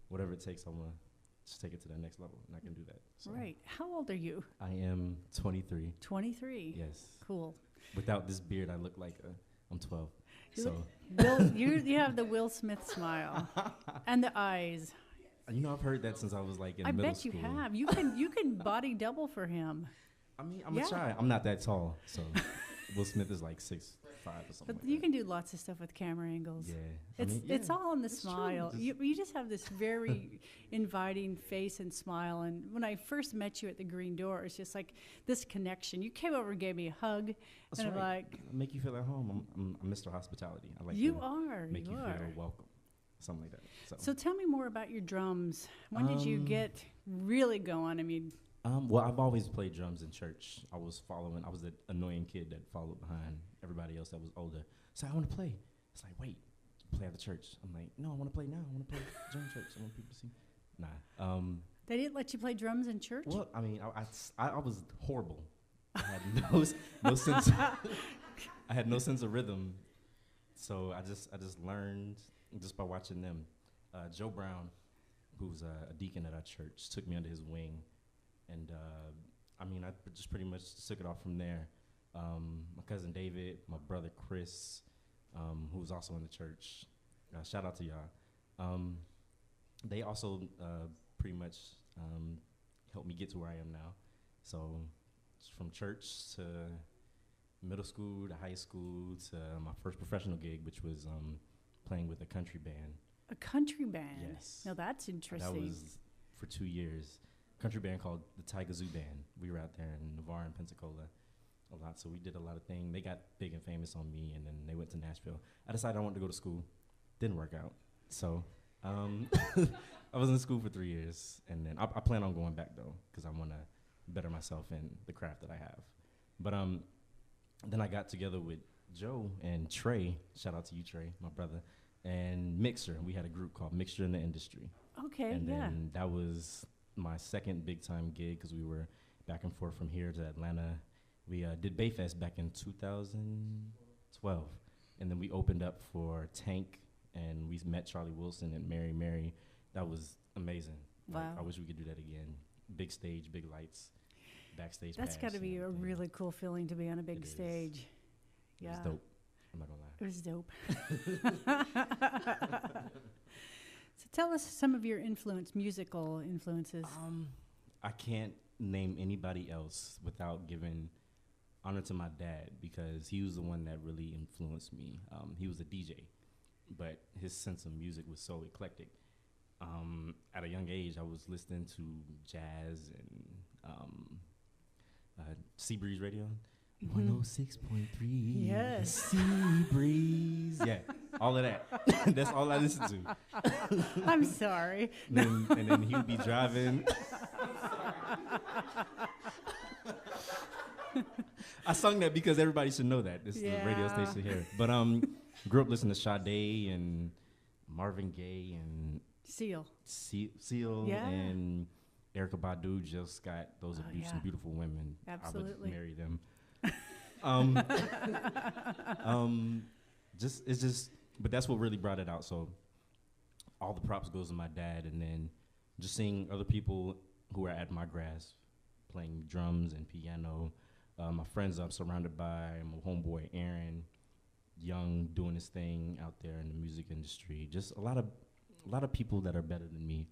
whatever it takes, I'm going to just take it to that next level. And I can do that. So. Right. How old are you? I am 23. 23? Yes. Cool. Without this beard, I look like I'm 12. You have the Will Smith smile and the eyes. I've heard that since I was like in middle school. I bet you have. You can body double for him. I mean, I'm gonna try. I'm not that tall, so Will Smith is like 6'5" or something. But you can do lots of stuff with camera angles. Yeah, it's all in the smile. True. You just have this very inviting face and smile. And when I first met you at the Green Door, it's just like this connection. You came over and gave me a hug, That's and right. I'm like, I make you feel at home. I'm Mr. Hospitality. I like you to are. make you are. feel welcome. Something like that. So tell me more about your drums. When did you get really going? I mean, well, I've always played drums in church. I was the annoying kid that followed behind everybody else that was older. So I want to play. It's like, wait, play at the church. I'm like, no, I want to play now. I want to play drum church. I want people to see. Nah. They didn't let you play drums in church? Well, I mean, I was horrible. I had no sense. I had no sense of rhythm. So I just learned just by watching them. Joe Brown, who's a deacon at our church, took me under his wing. And, I just pretty much took it off from there. My cousin David, my brother Chris, who was also in the church, shout out to y'all. They also pretty much helped me get to where I am now. So from church to middle school to high school to my first professional gig, which was playing with a country band. A country band? Yes. Now that's interesting. That was for 2 years. Country band called the Tiger Zoo Band. We were out there in Navarre and Pensacola a lot, so we did a lot of things. They got big and famous on me, and then they went to Nashville. I decided I wanted to go to school. Didn't work out. So I was in school for 3 years, and then I plan on going back, though, because I want to better myself in the craft that I have. But then I got together with Joe and Trey. Shout out to you, Trey, my brother, and Mixer. We had a group called Mixture in the Industry. Okay, and then that was my second big time gig because we were back and forth from here to Atlanta. We did Bayfest back in 2012, and then we opened up for Tank, and we met Charlie Wilson and Mary Mary. That was amazing. Like, Wow. I wish we could do that again. Big stage, big lights, backstage. That's pass got to and be a everything. really cool feeling to be on a big It is. stage. It Yeah. was dope. I'm not gonna lie. It was dope. So tell us some of your musical influences. I can't name anybody else without giving honor to my dad, because he was the one that really influenced me. He was a DJ, but his sense of music was so eclectic. At a young age, I was listening to jazz and Seabreeze Radio. 106.3. Yes. Sea breeze. Yeah, all of that. That's all I listen to. I'm sorry. And then he would be driving. I sung that because everybody should know that. This is the radio Yeah. station here. But grew up listening to Sade and Marvin Gaye and Seal. Seal Yeah. and Erykah Badu. Jill Scott. Those are Oh, some yeah. beautiful women. I Absolutely. would marry them. But that's what really brought it out. So all the props goes to my dad, and then just seeing other people who are at my grasp playing drums and piano. My friends I'm surrounded by, my homeboy Aaron, young, doing his thing out there in the music industry. Just a lot of people that are better than me,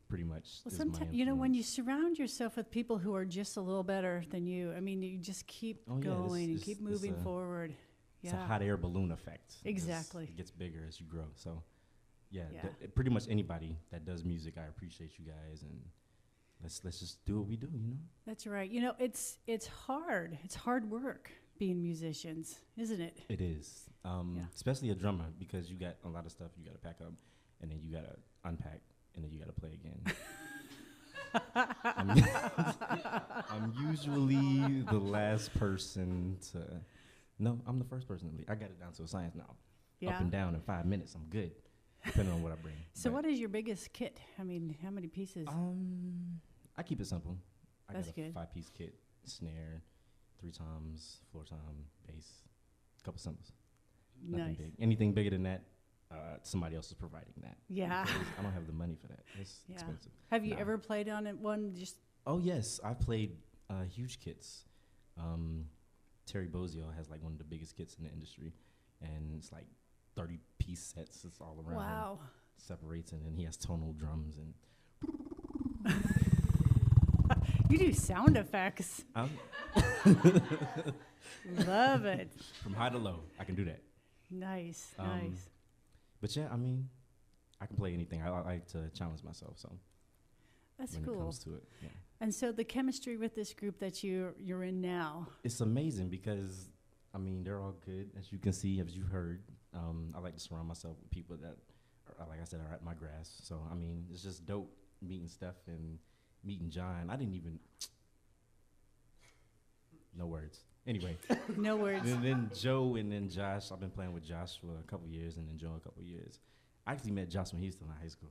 pretty much. Well, is my sometimes, you know, when you influence. surround yourself with people who are just a little better than you, I mean, you just keep Oh, yeah, going and it's- keep it's moving a- forward. It's a hot air balloon effect. Exactly. It gets bigger as you grow. So, yeah, Yeah. pretty much anybody that does music, I appreciate you guys, and let's just do what we do. You know. That's right. You know, it's hard. It's hard work being musicians, isn't it? It is, Yeah. especially a drummer, because you got a lot of stuff you got to pack up, and then you got to unpack, and then you got to play again. I'm usually the last person to. No, I'm the first person to leave. I got it down to a science now. Yeah. Up and down in 5 minutes, I'm good, depending on what I bring. So But, what is your biggest kit? I mean, how many pieces? I keep it simple. I That's got a good. 5-piece kit, snare, 3 toms, floor tom, bass, couple cymbals. Nothing Nice. big. Anything bigger than that, somebody else is providing that. Yeah. Because I don't have the money for that. It's Yeah. expensive. Have you Nah. ever played on it one just Oh yes, I played huge kits. Terry Bozzio has like one of the biggest kits in the industry, and it's like 30-piece sets. It's all around. wow. Separates, and then he has tonal drums, and You do sound effects. I'm Love it. from high to low. I can do that. Nice. Um, Nice. But yeah, I mean, I can play anything. I like to challenge myself. So That's when it cool. comes to it, yeah. And so the chemistry with this group that you're in now. It's amazing because, I mean, they're all good, as you can see, as you heard. I like to surround myself with people that, are, like I said, are at my grasp. So, I mean, it's just dope meeting Steph and meeting John. I didn't even, no words. Anyway, No words. and then Joe and then Josh. I've been playing with Josh for a couple years, and then Joe a couple years. I actually met Josh when he was still in high school.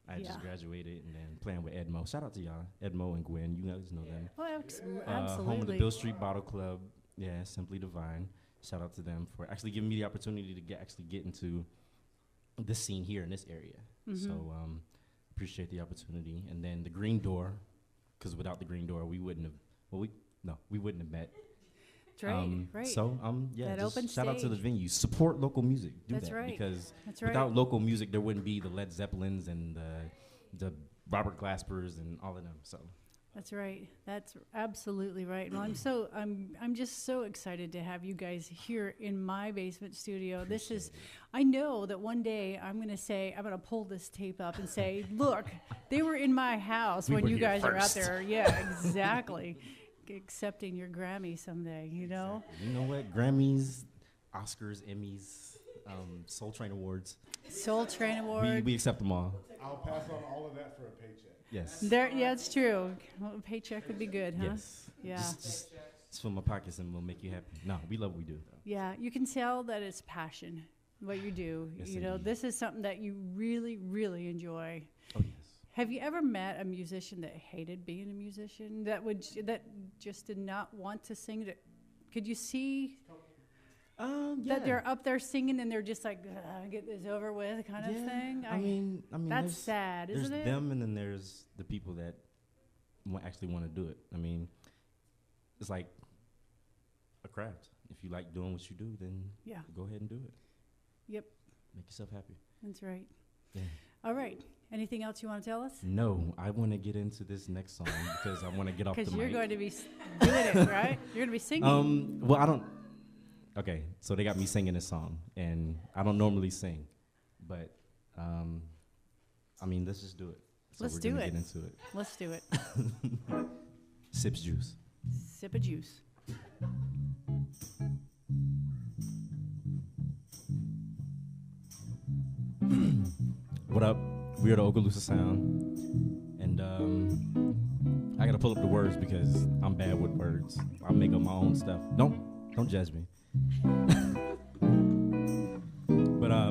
I had just Yeah. graduated, and then playing with Edmo. Shout out to y'all, Edmo and Gwen. You guys know them. Oh, Home of the absolutely. Bill Street Bottle Club. Yeah, Simply Divine. Shout out to them for actually giving me the opportunity to get into this scene here in this area. Mm-hmm. So appreciate the opportunity. And then the Green Door, because without the Green Door, we wouldn't have. Well, we wouldn't have met. That's right. Right. So yeah, That just open shout out to the stage. venue. Support local music. Do That's that right. because That's right. without local music, there wouldn't be the Led Zeppelins and the Robert Glaspers and all of them. So That's right. That's absolutely right. Well, I'm just so excited to have you guys here in my basement studio. This is, I know that one day I'm going to pull this tape up and say, look, they were in my house We when were you here guys are out first. there. Yeah, exactly. Accepting your Grammy someday, you know? you know what? Grammys, Oscars, Emmys, Soul Train Awards. Soul Train Award. We accept them all. I'll pass on all of that for a paycheck. Yes. Yeah, it's true. Well, a paycheck would be good, huh? Yes. Yeah. Just fill my pockets and we'll make you happy. No, we love what we do. Yeah, you can tell that it's passion, what you do. Yes, You know, indeed. this is something that you really, really enjoy. Oh yes. Have you ever met a musician that hated being a musician? That just did not want to sing? Could you see? Yeah. That they're up there singing and they're just like, get this over with kind of thing? I mean, that's sad, isn't it? There's them, and then there's the people that actually want to do it. I mean, it's like a craft. If you like doing what you do, then go ahead and do it. Yep. Make yourself happy. That's right. Yeah. All right. Anything else you want to tell us? No, I want to get into this next song because I want to get off the mic. Because you're going to be doing it, right? You're going to be singing. Well, I don't. Okay, so they got me singing this song, and I don't normally sing, but I mean, let's just do it. So Let's we're do gonna it. Get into it. Let's do it. Sips juice. Sip of juice. What up? We're the Okaloosa Sound, and I gotta pull up the words because I'm bad with words. I make up my own stuff. Don't judge me. But how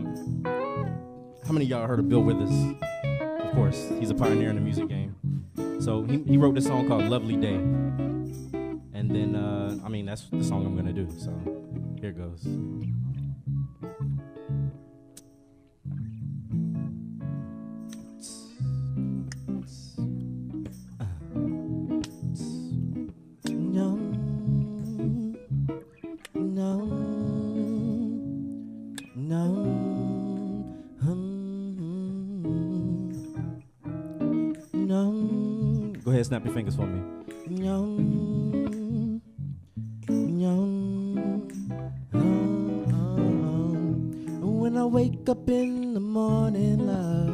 many of y'all heard of Bill Withers? Of course, he's a pioneer in the music game. So he wrote this song called "Lovely Day," and then I mean that's the song I'm gonna do. So here goes. Go ahead, snap your fingers for me. When I wake up in the morning, love,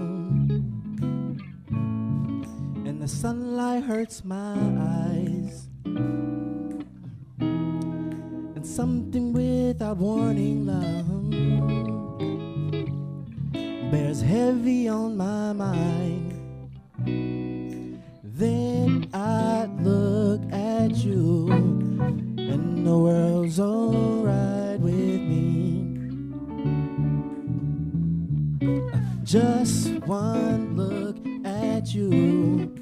and the sunlight hurts my eyes, and something without warning, love, bears heavy on my mind. Then I look at you, and the world's alright with me. Just one look at you,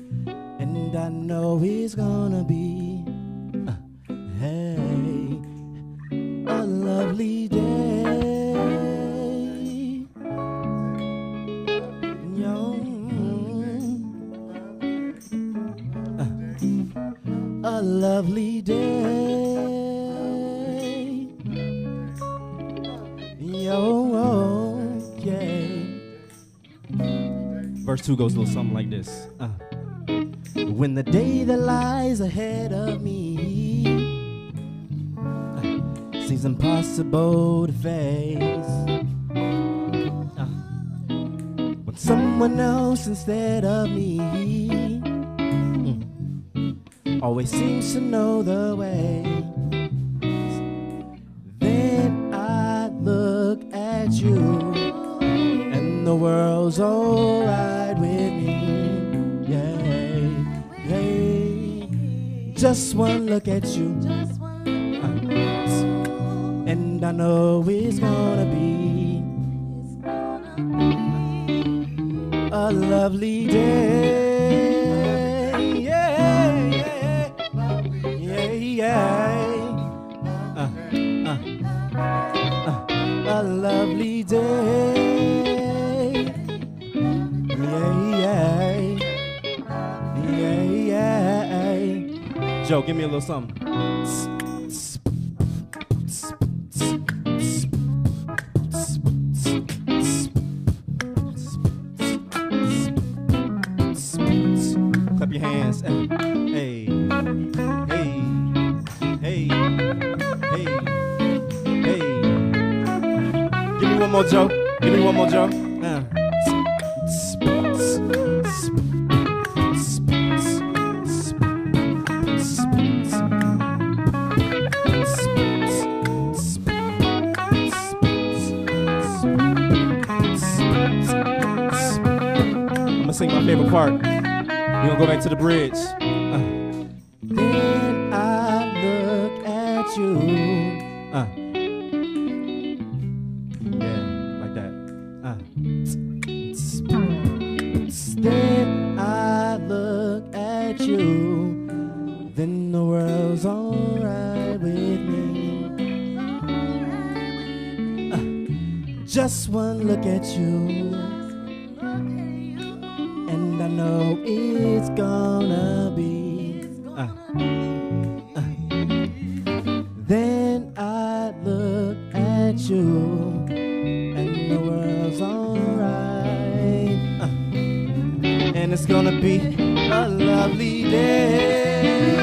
and I know it's gonna be hey, a lovely day. A lovely day. Yeah. Verse 2 goes a little something like this. When the day that lies ahead of me seems impossible to face, when someone else instead of me always seems to know the way, then I look at you, and the world's alright with me. Yeah. Just one look at you, and I know it's gonna be a lovely day. A lovely day. Yeah. Joe, give me a little something. Clap your hands. Hey. Give me one more, Joe. Give me one more, Joe. I'm gonna sing my favorite part. We're gonna go back to the bridge. Then I look at you. Then I look at you, then the world's alright with me. Just one look at you, and I know it's gonna be. Then I look at you, and the world's alright. And it's gonna be a lovely day.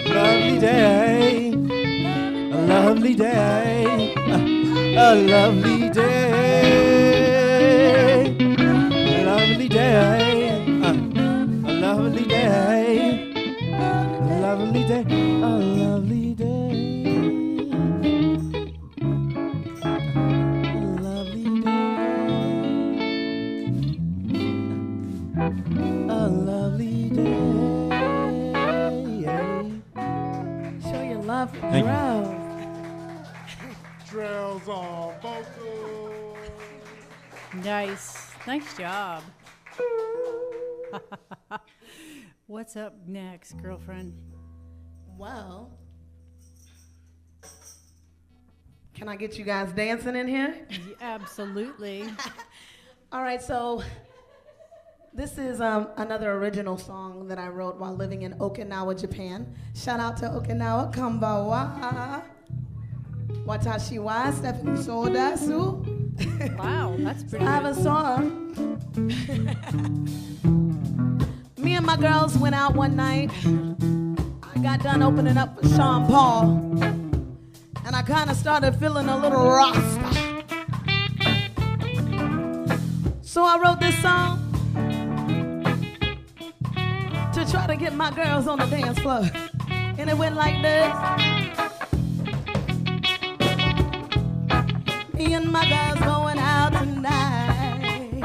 Lovely day. A lovely day. A lovely day. A lovely day. A lovely day. A lovely day. A lovely day. A lovely day. A lovely day. Show your love for Thank you. Drells. Drells on vocals. Nice. Nice job. What's up next, girlfriend? Well, can I get you guys dancing in here? Absolutely. All right, so this is another original song that I wrote while living in Okinawa, Japan. Shout out to Okinawa, Kambawa. Watashi wa Stephanie Sodasu. Wow, that's pretty I have a good. song. Me and my girls went out one night. I got done opening up for Sean Paul, and I kind of started feeling a little rasta. So I wrote this song to try to get my girls on the dance floor. And it went like this. Me and my girls going out tonight.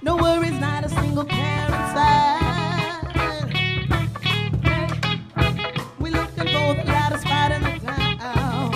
No worries, not a single care inside. Hey, we looking for the loudest spot in the town.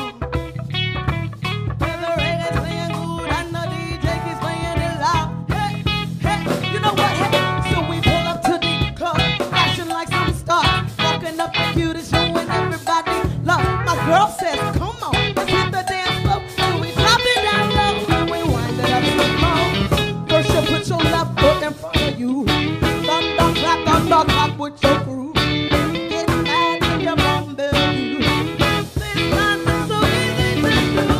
Where the reggae's playing good and the DJ keeps playing it loud. Hey, hey, you know what? Hey, so we pull up to the club, flashing like some stars, walking up the cutest, showing everybody love. My girl says, come on, let's hit the dance floor. So we drop it down low and we wind it up some more. First you put your left foot in front of you, thunder clap with your crew. Get mad if you're from Bellevue. This time it's so easy to do.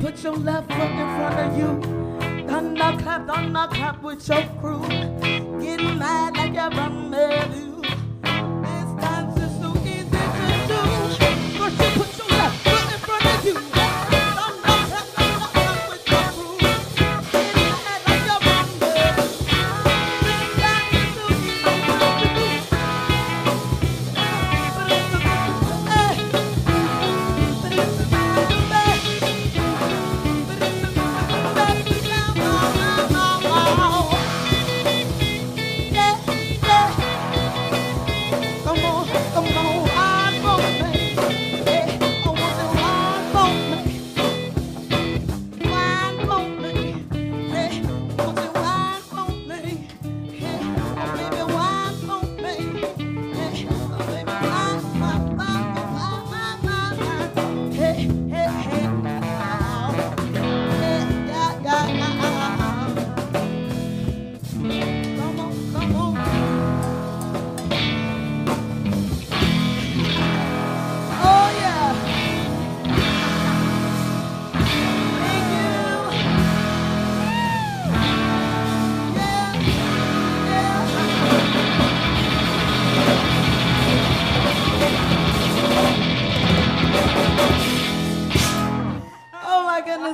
put your left foot in front of you. Thunder clap with your crew. Getting mad like you're from Malibu. This dance is so easy to do. First you put your left foot in front of you. Thunder clap with your crew. Getting mad like you're from Malibu. This dance is so easy to do.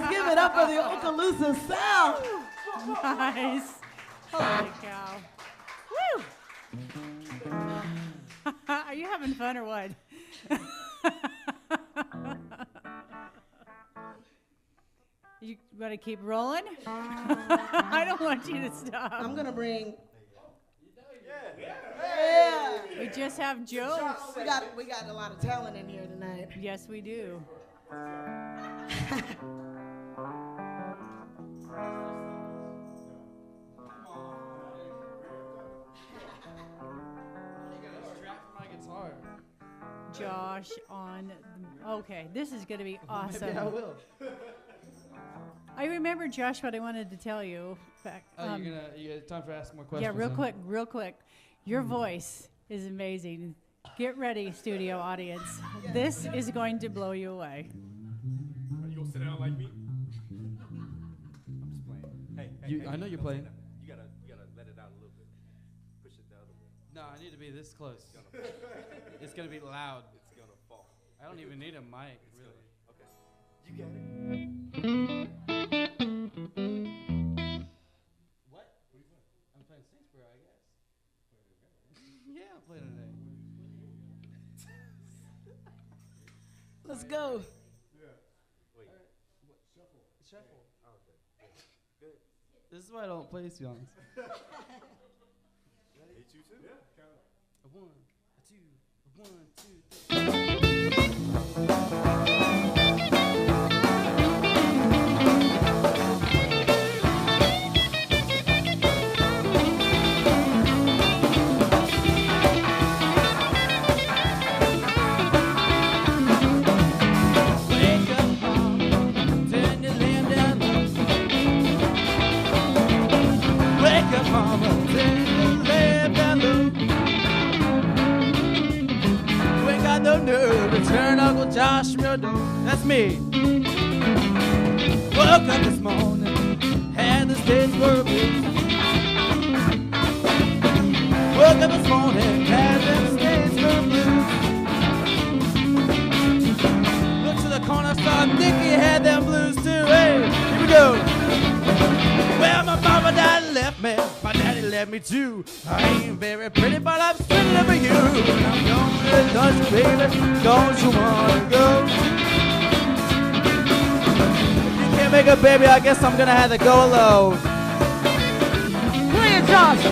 Give it up for the Okaloosa sound. Nice. Holy cow. Woo! Are you having fun or what? You want to keep rolling? I don't want you to stop. I'm gonna bring. We just have jokes. We got a lot of talent in here tonight. Yes, we do. Josh on. Okay, this is going to be awesome. Maybe I will. I remember, Josh, what I wanted to tell you. You got time for ask more questions? Yeah, real quick. Your voice is amazing. Get ready, studio audience. This is going to blow you away. Are you gonna sit down like me? I'm just playing. Hey, I know you're playing. You gotta let it out a little bit. Push it down a little. No, I need to be this close. It's gonna be loud. It's gonna fall. I don't even need a mic, really. Okay. You got it. What? I'm playing Statesboro, I guess. Yeah, I'm playing today. Let's go. Shuffle. Oh, okay. Good. This is why I don't play songs. Ready? 2, 2. Yeah. Count it. 1, 2, 3. Josh Murdo, that's me. Woke up this morning, had the Statesboro blues. Woke up this morning, had the Statesboro blues. Looked to the corner, saw Nicky had them blues too. Hey, here we go. Well, my mama daddy left me, my daddy left me too. I ain't very pretty, but I'm still loving you. And I'm going to the country, baby. Don't you wanna go? If you can't make a baby, I guess I'm gonna have to go alone. Play it, Josh.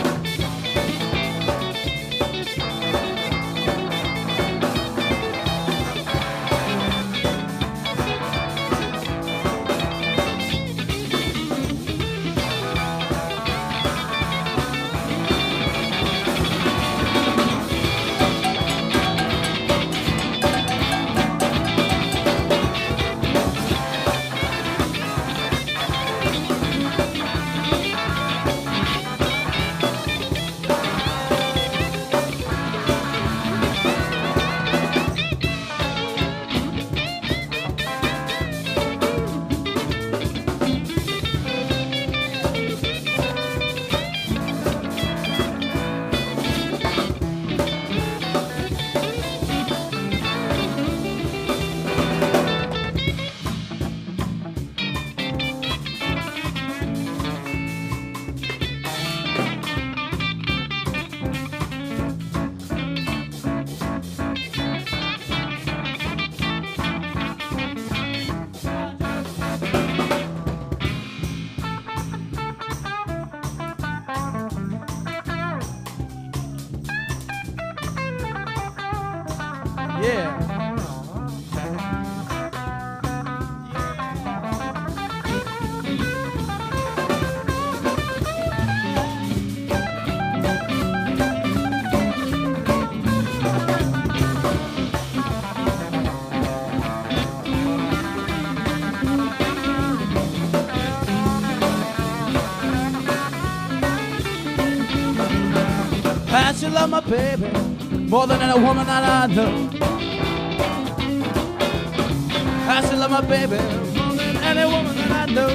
Yeah. I should love my baby more than any woman that I know. I should love my baby more than any woman that I know.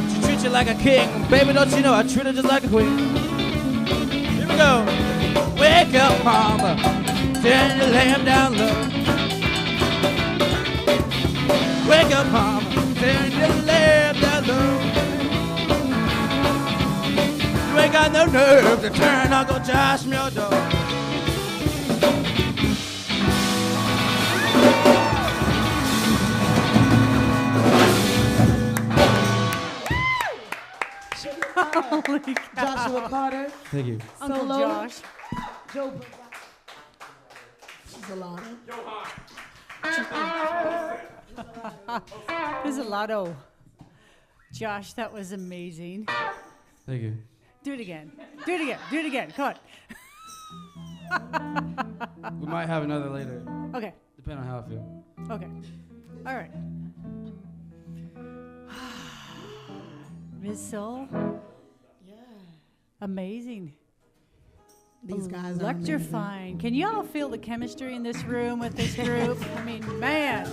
She treats you like a king, baby, don't you know I treat her just like a queen. Here we go. Wake up, mama, turn your lamp down low. Wake up, mama, turn your lamp down low. You ain't got no nerve to turn Uncle Josh from your door. Holy cow. Joshua Carter. Thank you. Uncle Solo. Josh. Joe. She's a lot. Pizzolatto. Josh, that was amazing. Thank you. Do it again. Do it again. Do it again. Come on. We might have another later, Okay. depending on how I feel. Okay. All right. Ms. Soul, Yeah. amazing. These guys are Electrifying. Can you all feel the chemistry in this room with this group? I mean, man.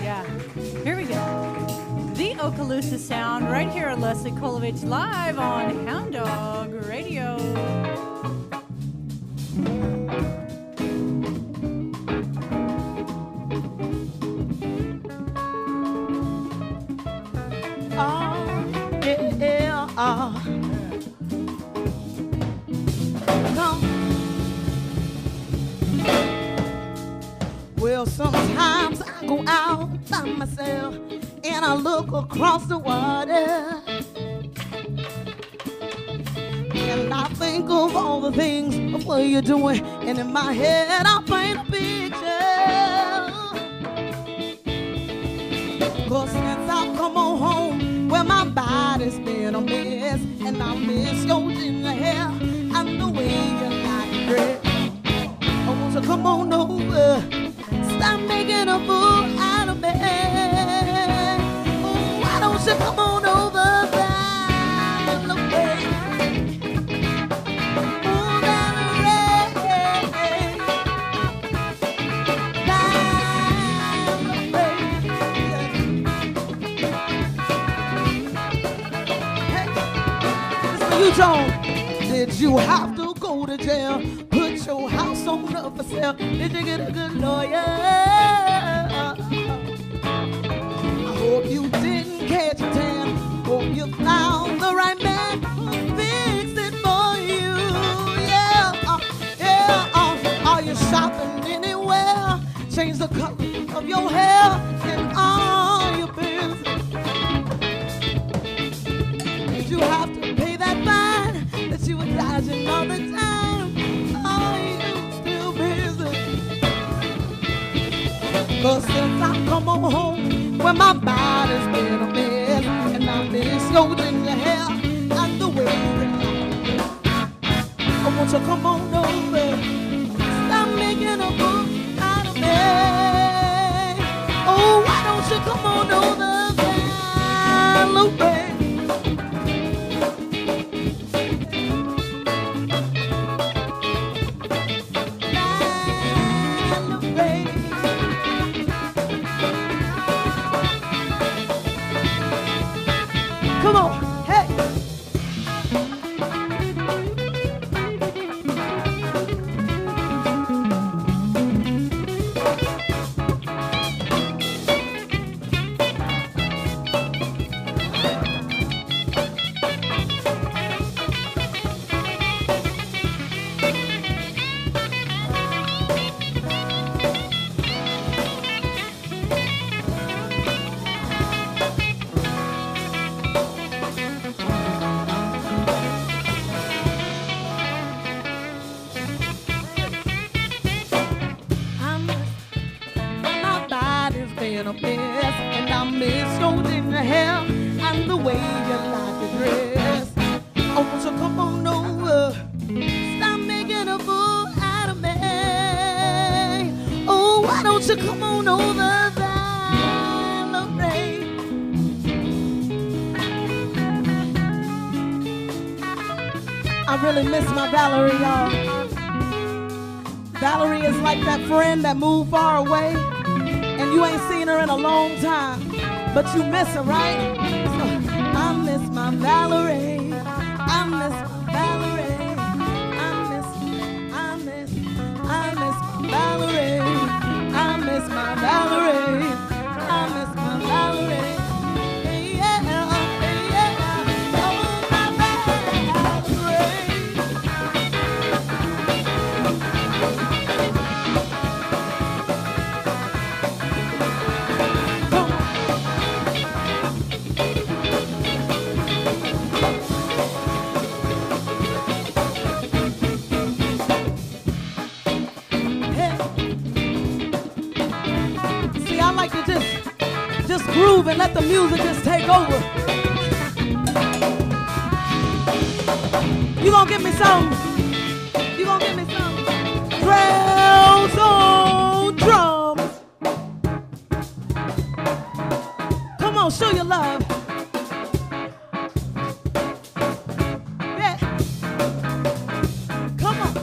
Yeah. Here we go. The Okaloosa Sound right here on Leslie Kolovich live on Hound Dog Radio. Come. Well, sometimes I go out by myself and I look across the water and I think of all the things of what you're doing, and in my head I paint a picture. 'Cause since I've come on home, well, my body's been a mess, and I miss your ginger hair and the way you like it dressed. I want you to come on over, stop making a fool out of me. Oh, why don't you come on over there, look, baby. Oh, that red, you, John. Did you have to go to jail? Put your house on up for sale? Did you get a good lawyer? I hope you didn't catch a tan. Hope you found the right man who fixed it for you. Are you shopping anywhere? Change the color of your hair and all your business. Did you have to pay that fine that you were dodging all the time? Are you still busy? 'Cause since I come on home, well, my body's been a mess, and I miss your ginger hair and the way you like it. I want you to come on over, stop making a book out of me. Oh, why don't you come on over there, little baby? Come on, hey! you come on over, Valerie? I really miss my Valerie, y'all. Valerie is like that friend that moved far away and you ain't seen her in a long time, but you miss her, right? So I miss my Valerie. I miss my Valerie. I miss my Valerie. I miss my Valerie. I miss my Valerie. Yeah, yeah. Oh, my Valerie. See, I like to just groove and let the music just take over. You gonna give me some? You gonna give me some? Drums on drums. Come on, show your love. Yeah. Come on.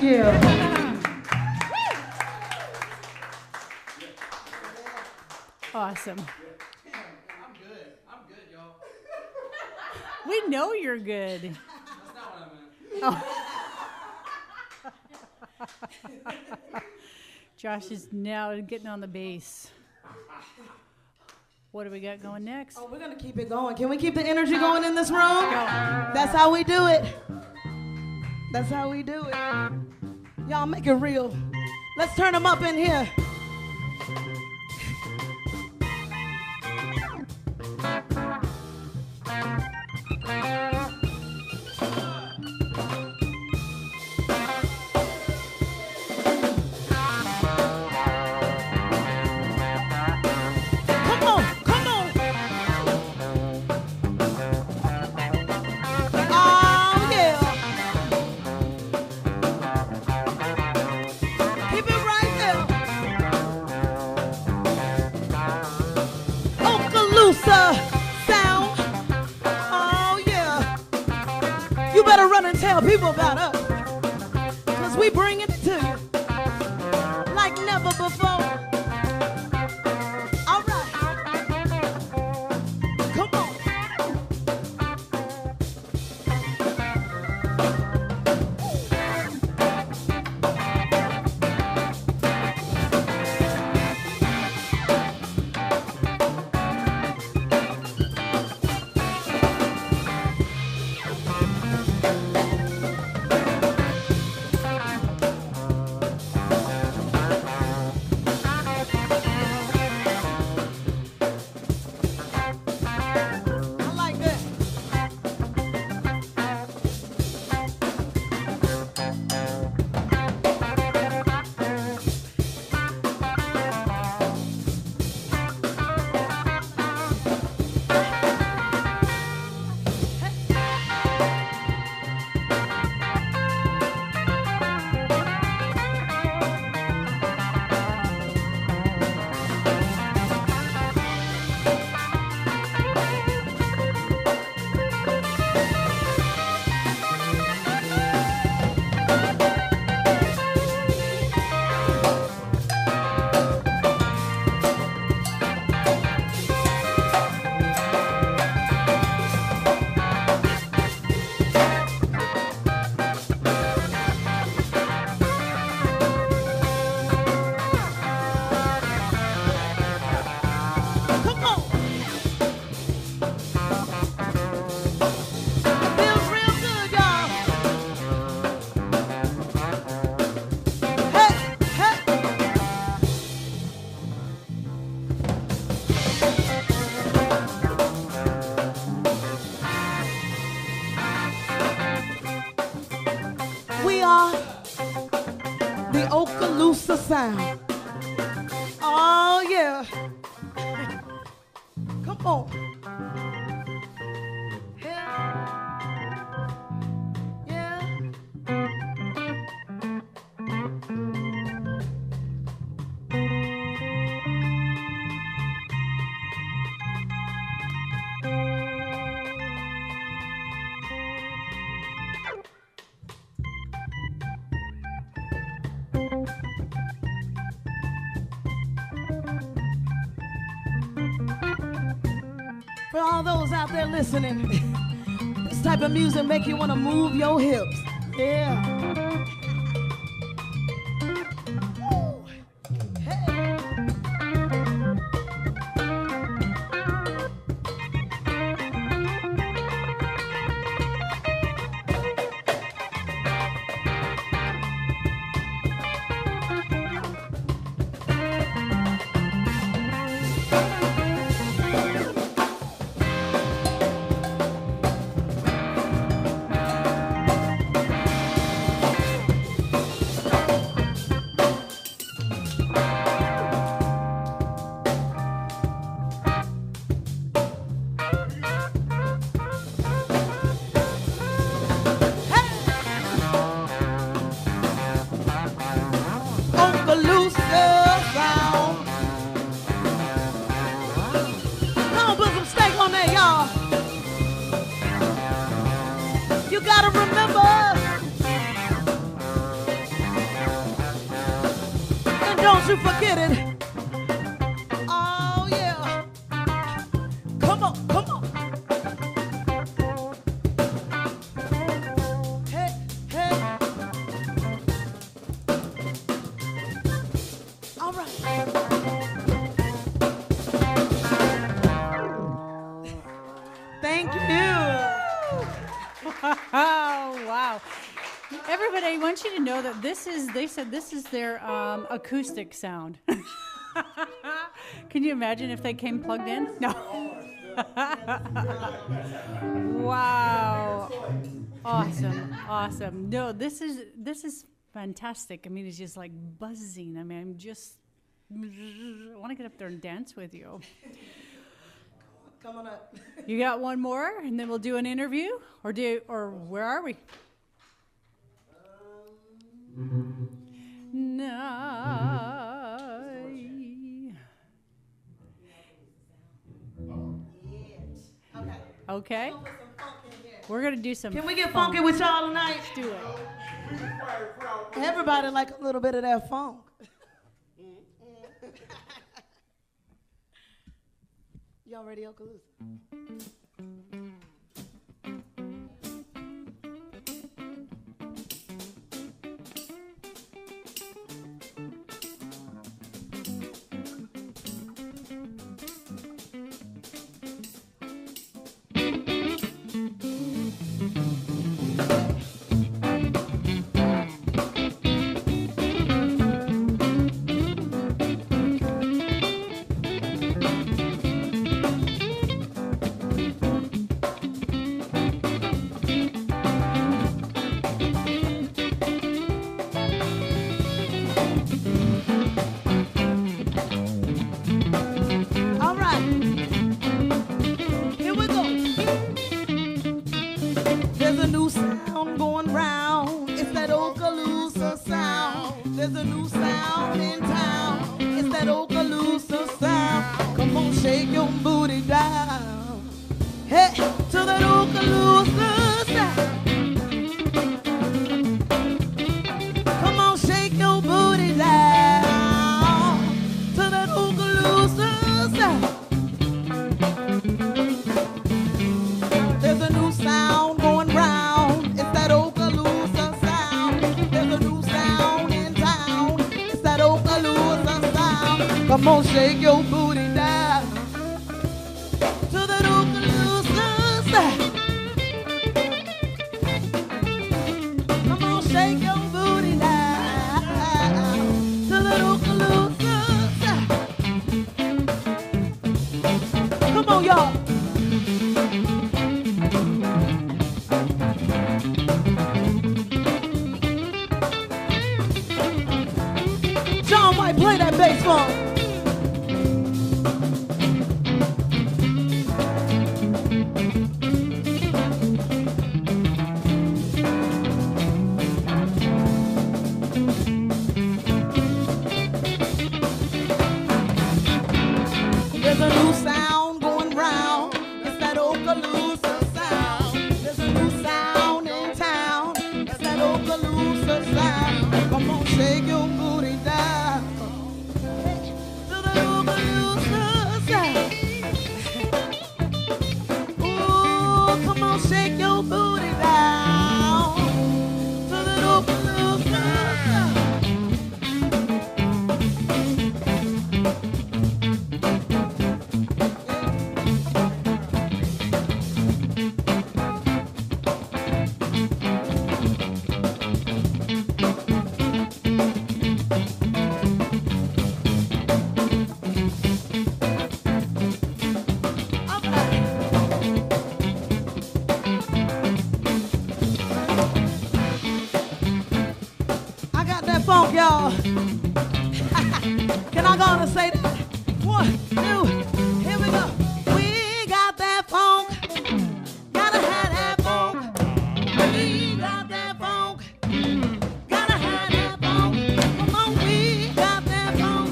you. Awesome. I'm good, y'all. We know you're good. That's not what I meant. Oh. Josh is now getting on the bass. What do we got going next? Oh, we're going to keep it going. Can we keep the energy going in this room? Go. That's how we do it. That's how we do it. Y'all make it real. Let's turn them up in here. Tell people about us, because we bringing it to you like never before. All right, come on. We are the Okaloosa sound. Oh, yeah. Come on. Yeah. For all those out there listening, this type of music make you want to move your hips. Yeah. Ooh. Hey. Okaloosa sound. Come on, put some steak on there, y'all. You gotta remember, and don't you forget it. Oh yeah. Come on, come on. Hey, hey. All right. Thank you. Oh, wow. Everybody, I want you to know that they said this is their acoustic sound. Can you imagine if they came plugged in? No. Wow. Awesome. Awesome. No, this is fantastic. I mean, it's just like buzzing. I mean, I want to get up there and dance with you. Come on up. You got one more, and then we'll do an interview, or where are we? Okay. We're gonna do some. Can we get funky with y'all tonight? Let's do it. Everybody like a little bit of that funk. Y'all ready, Okaloosa? There's a new sound in town. It's that Okaloosa sound. Come on, shake your booty down. Hey, to that Okaloosa sound. Come on, shake your booty down. To that Okaloosa sound. There's a new sound going round. It's that Okaloosa sound. There's a new sound in town. It's that Okaloosa sound. Come on, shake your booty down. To that Okaloosa sound. Come on, shake your booty down. To that Okaloosa sound. Come on, y'all. one. There's a new sound going round. It's that Okaloosa sound. There's a new sound in town. It's that Okaloosa sound. Come on, shake your booty down to the Okaloosa sound. Ooh, come on, shake your booty down to the Okaloosa sound. I got that funk, y'all. Can I go on and say that? 1, 2, here we go. We got that funk. Gotta have that funk. We got that funk. Gotta have that funk. Come on, we got that funk.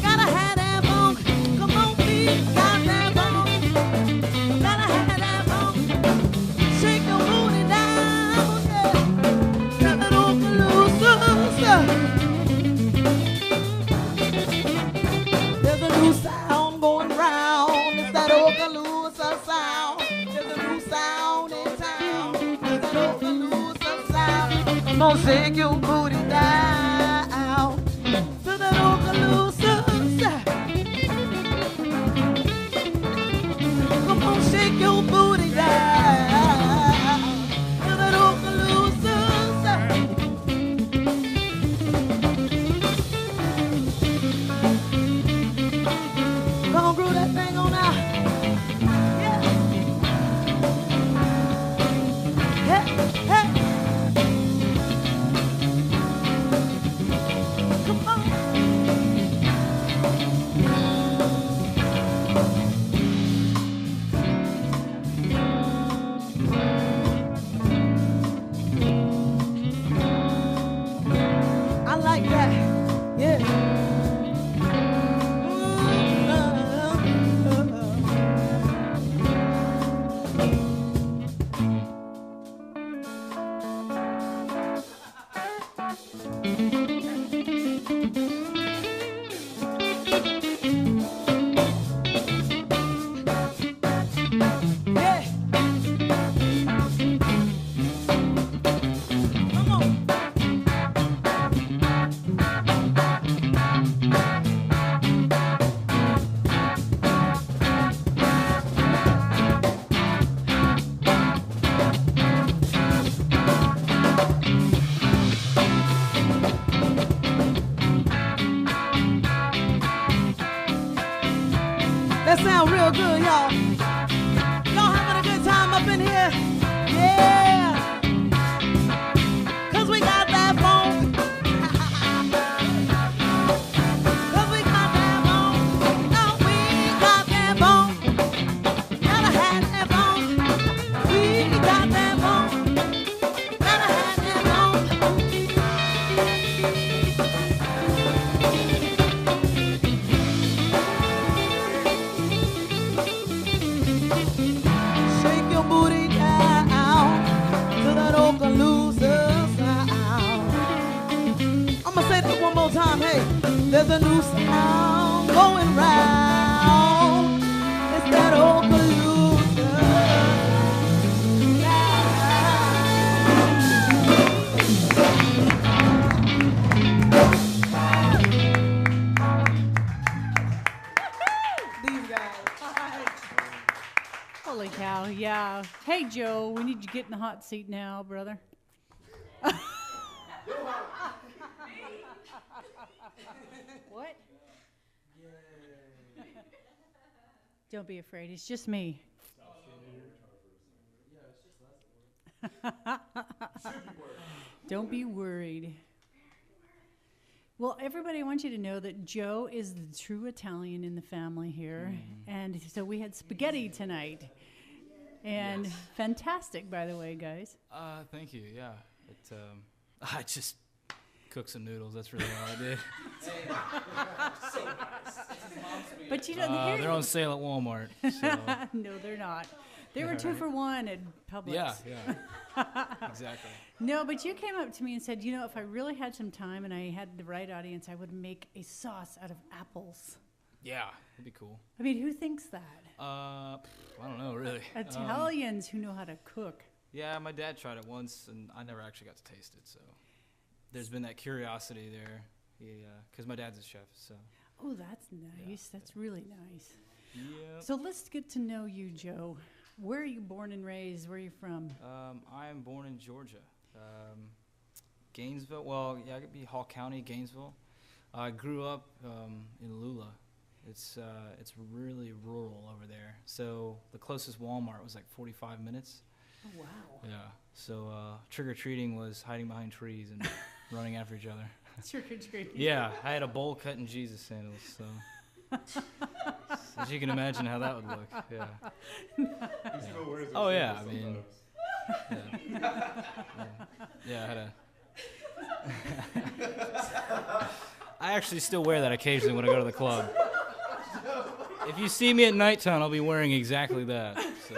Gotta have that funk. Come on, we got that funk. Gotta have that funk. Shake your booty down, yeah. Tell it Okaloosa. There's a new sound going round. It's that Okaloosa sound. There's a new sound in town. It's that Okaloosa sound. Come on, shake your booty down to that Okaloosa sound. Come on, shake your booty down to that Okaloosa sound. Come on, groove that thing on out. Yeah. Hey, hey. Come on. I like that. Yeah. Yeah. Come on. That sound real good, y'all. Y'all having a good time up in here? Yeah. 'Cause we got that funk. 'Cause we got that funk. Oh, we got that funk. Gotta have that funk. We got that funk. Gotta have that funk. Shake your booty down to that Okaloosa sound. I'ma say that one more time. Hey, there's a new sound going round. It's that Okaloosa sound. These guys. Holy cow, yeah. Hey, Joe, we need you to get in the hot seat now, brother. What? Don't be afraid. It's just me. Don't be worried. Well, everybody, I want you to know that Joe is the true Italian in the family here. And so we had spaghetti tonight. And fantastic, by the way, guys. Thank you. Yeah. I just cooked some noodles. That's really all I did. But you know, they're on sale at Walmart. So. No, they're not. They were 2 for $1 at Publix. Yeah. Exactly. No, but you came up to me and said, you know, if I really had some time and I had the right audience, I would make a sauce out of apples. Yeah, that'd be cool. I mean, who thinks that? I don't know, really. Italians who know how to cook. Yeah, my dad tried it once, and I never actually got to taste it. So there's been that curiosity there. Because my dad's a chef. So. Oh, that's nice. Yeah. That's really nice. Yeah. So let's get to know you, Joe. Where are you born and raised? Where are you from? I am born in Georgia. Gainesville. Well, yeah, it could be Hall County, Gainesville. I grew up in Lula. It's really rural over there. So the closest Walmart was like 45 minutes. Oh, wow. Yeah. So trick-or-treating was hiding behind trees and running after each other. Trick-or-treating. Yeah, I had a bowl cut in Jesus sandals, so as you can imagine how that would look. Yeah. He still wears those Oh, yeah, sandals I mean, sometimes. Yeah, I had a. I actually still wear that occasionally when I go to the club. If you see me at nighttime, I'll be wearing exactly that. So.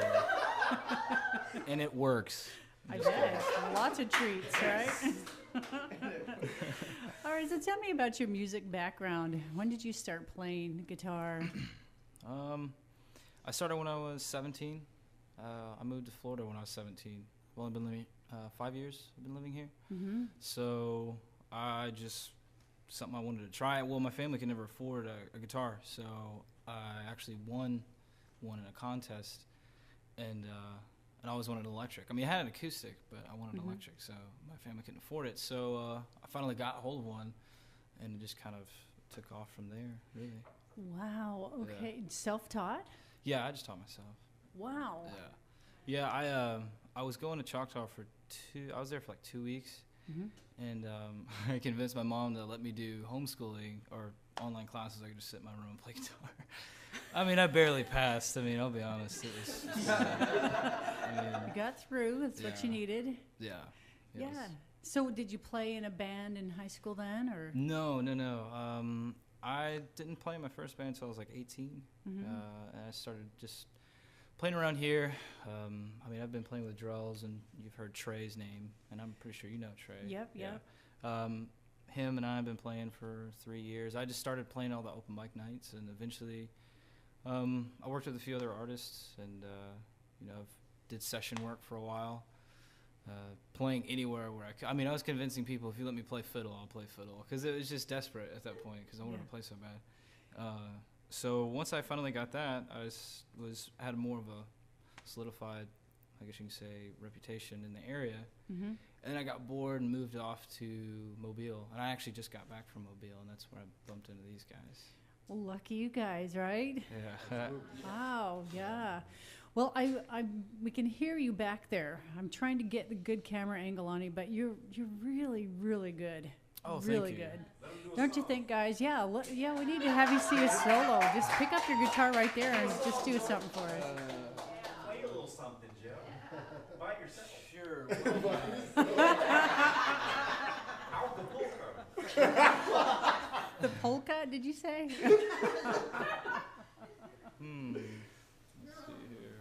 And it works. I bet. Lots of treats, right? All right, so tell me about your music background. When did you start playing guitar? I started when I was 17. I moved to Florida when I was 17. Well, I've been living 5 years. I've been living here. Mm-hmm. So I just something I wanted to try. Well, my family could never afford a guitar, so I actually won in a contest, and I always wanted an electric. I mean, I had an acoustic, but I wanted an electric, so my family couldn't afford it. So I finally got a hold of one, and it just kind of took off from there, really. Wow. Okay. Yeah. Self-taught? Yeah, I just taught myself. Wow. Yeah. I was going to Choctaw for I was there for like 2 weeks, and I convinced my mom to let me do homeschooling or online classes. I could just sit in my room and play guitar. I mean, I barely passed. I mean, I'll be honest. It was just, You got through. That's what you needed. Yeah. Yeah. So did you play in a band in high school then, or? No. I didn't play in my first band until I was like 18. And I started just playing around here. I mean, I've been playing with Drells, and you've heard Trey's name, and I'm pretty sure you know Trey. Yep. Him and I have been playing for 3 years. I just started playing all the open mic nights, and eventually I worked with a few other artists, and did session work for a while, playing anywhere where I could. I mean, I was convincing people, if you let me play fiddle, I'll play fiddle, because it was just desperate at that point, because I wanted to play so bad. So once I finally got that, I had more of a solidified, I guess you can say, reputation in the area. And then I got bored and moved off to Mobile, and I actually just got back from Mobile, and that's where I bumped into these guys. Well, lucky you guys, right? Yeah. Wow. Yeah. Well, we can hear you back there. I'm trying to get the good camera angle on you, but you're really, really good. Oh, really thank you. good. Don't you think, guys? Yeah, we need to have you see a solo. Just pick up your guitar right there and just do something for us. Play a little something, Joe. By yourself. Sure. Out the polka. The polka, did you say? Let's see here.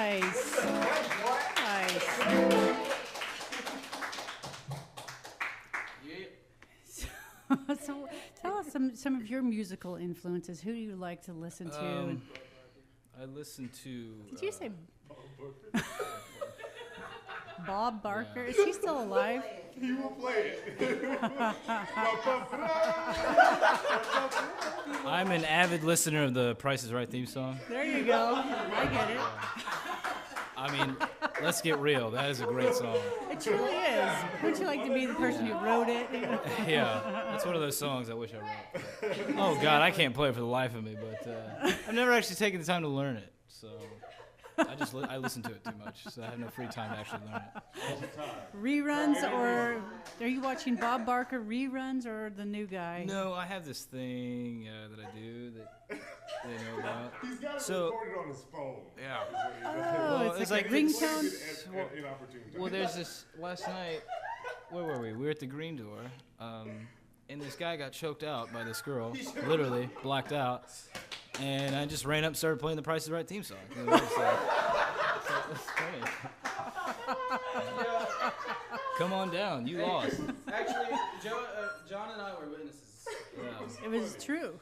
Nice. Nice. So tell us some of your musical influences. Who do you like to listen to? I listen to. Did you say Bob Barker? Is he still alive? He will play it. I'm an avid listener of the Price is Right theme song. There you go. I get it. I mean, let's get real. That is a great song. It truly is. Would you like to be the person who wrote it? Yeah, that's one of those songs I wish I wrote. Oh God, I can't play it for the life of me, but I've never actually taken the time to learn it, so I listen to it too much, so I have no free time to actually learn it. Reruns, or are you watching Bob Barker reruns, or the new guy? No, I have this thing that I do that they know about. He's got it So- recorded on his phone. Yeah. Oh, Well, it's it's like a like- ringtone. Well- Inopportune time. Well, there's this last night. Where were we? We were at the Green Door, and this guy got choked out by this girl, literally blacked out. And I just ran up and started playing the Price is Right theme song. It was just like, that's great. Come on down, you lost. Actually, John and I were witnesses. Yeah. It was true.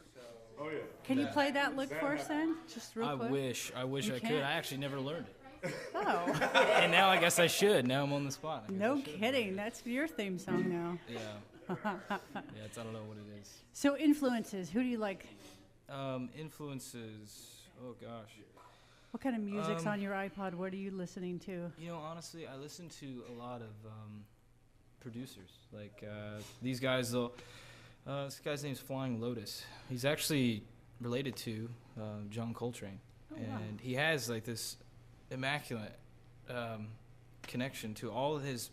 Oh yeah. Can you play that lick for us then? Just real I quick. wish You I could. can't? I actually never learned it. Oh, And now I guess I should. Now I'm on the spot. I guess no I should. kidding. That's your theme song now. Yeah. Yeah, I don't know what it is. So influences. Who do you like? Influences. Oh gosh. What kind of music's Um, on your iPod? What are you listening to? You know, honestly, I listen to a lot of producers. Like these guys. This guy's name's Flying Lotus. He's actually related to John Coltrane, Oh, wow. and he has like this immaculate connection to all of his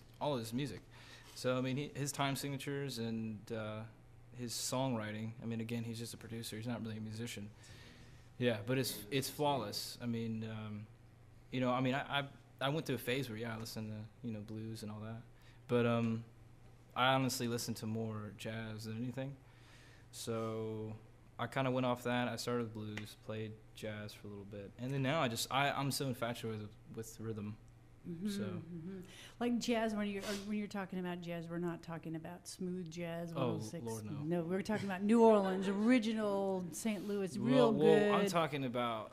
music. So I mean, his time signatures and his songwriting. I mean, again, he's just a producer. He's not really a musician. Yeah, but it's flawless. I mean, you know, I mean, I went through a phase where I listened to blues and all that, but I honestly listen to more jazz than anything. So I kind of went off that. I started with blues, played jazz for a little bit, and then now I'm so infatuated with rhythm. So Like jazz, when you're talking about jazz, we're not talking about smooth jazz. Oh, 106. Lord, no. No, we're talking about New Orleans, original St. Louis, real good. I'm talking about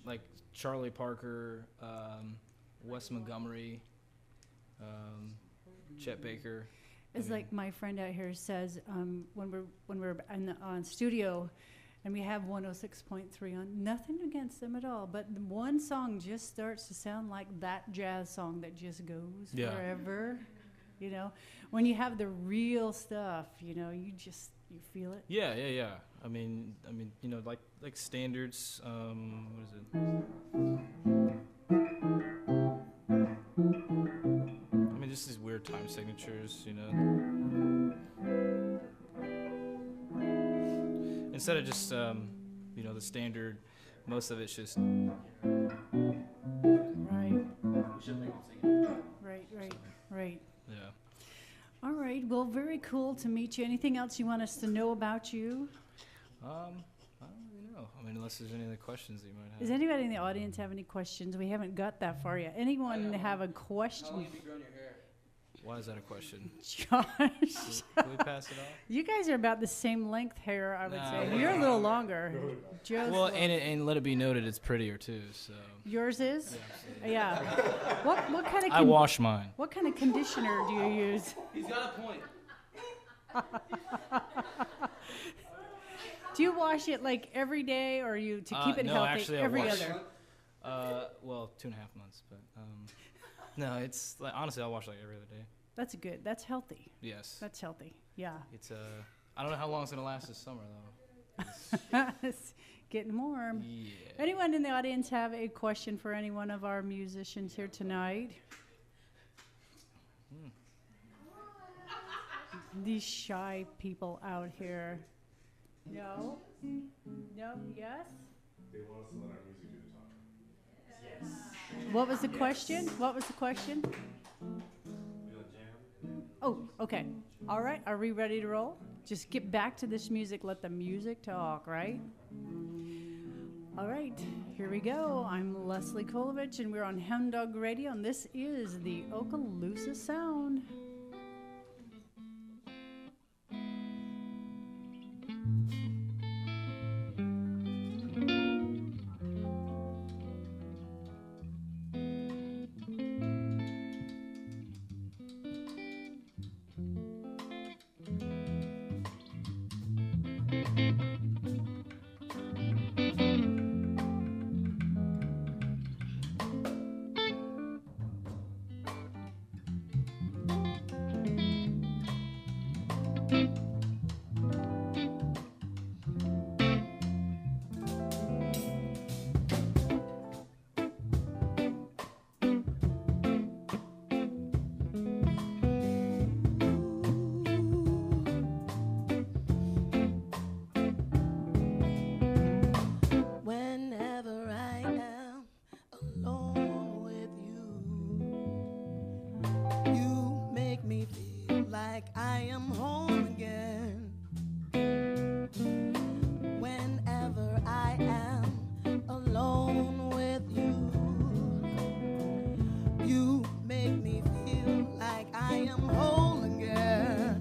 like Charlie Parker, Wes Montgomery, Chet Baker. It's like my friend out here says, when we're on studio, and we have 106.3 on. Nothing against them at all, but the one song just starts to sound like that jazz song that just goes Yeah. forever. You know, when you have the real stuff, you feel it. Yeah. I mean, like standards. What is it? I mean, just these weird time signatures, Instead of just, the standard, most of it's just. Right. We should make him sing it. Right. Yeah. All right. Well, very cool to meet you. Anything else you want us to know about you? I don't really know. I mean, unless there's any other questions that you might have. Does anybody in the audience have any questions? We haven't got that far yet. Anyone have a How long question? have you grown your hair? Why is that a question? Josh, Can we pass it off? you guys are about the same length hair, I would Nah, say. we're You're a little longer. Joe's Well, little- and let it be noted, it's prettier too. So yours is? Yeah. What kind of I wash mine. what kind of conditioner do you use? He's got a point. Do you wash it like every day, or you to keep it no, healthy actually, I every wash- other? Well, 2.5 months, but no, it's like honestly, I wash like every other day. That's good. That's healthy. Yes, That's healthy. Yeah. it's I don't know how long it's gonna last this summer though. It's getting warm. Yeah. Anyone in the audience have a question for any one of our musicians here tonight? These shy people out here. No? No? Yes? They want us to let our music do the talking. What was the question? What was the question? Oh, okay. All right. Are we ready to roll? Just get back to this music. Let the music talk, right? All right, here we go. I'm Leslie Kolovich, and we're on Hound Dog Radio, and this is the Okaloosa Sound. Whenever I am alone with you, you make me feel like I am home again. Whenever I am alone with you, you make me feel like I am whole again.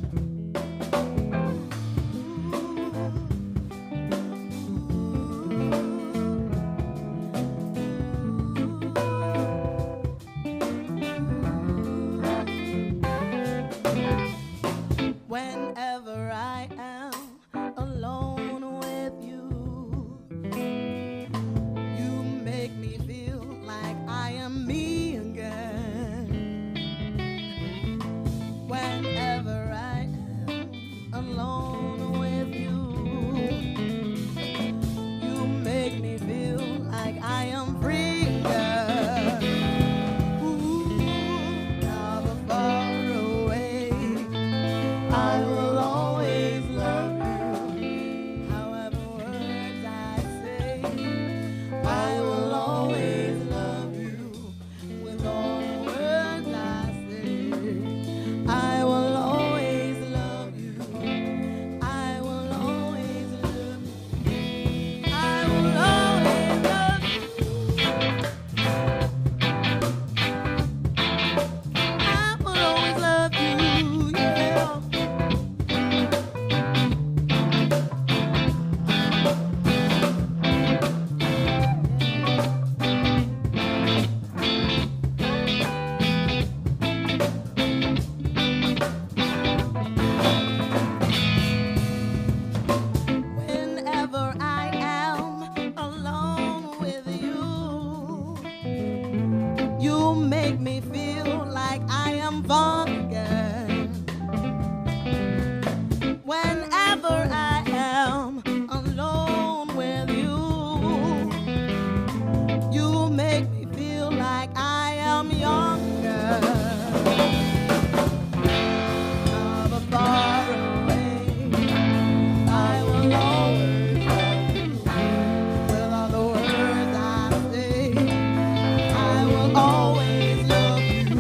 Whenever I am alone with you, you make me feel like I am me again. Whenever I am alone with you, you make me feel like I am free again. Ooh, however far away, I will always love you. However words I say, I will always love you. With all the words I say, I will always love you. I will always love you. I will always love you. I will always love you, yeah. Whenever I am alone with you, you make me feel like I am born again. Whenever I am alone with you, you make me feel like I am younger. However far away, I will always love you. With all the words I say, I will always love you.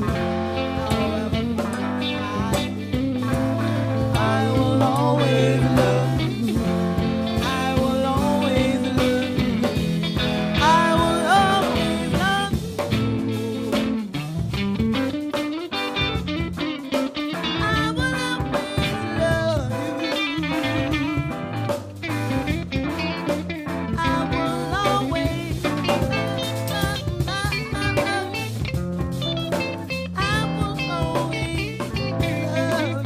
However far I will always love you. I will always love you. I will always love you. I will always love you. I will always love you. I will always love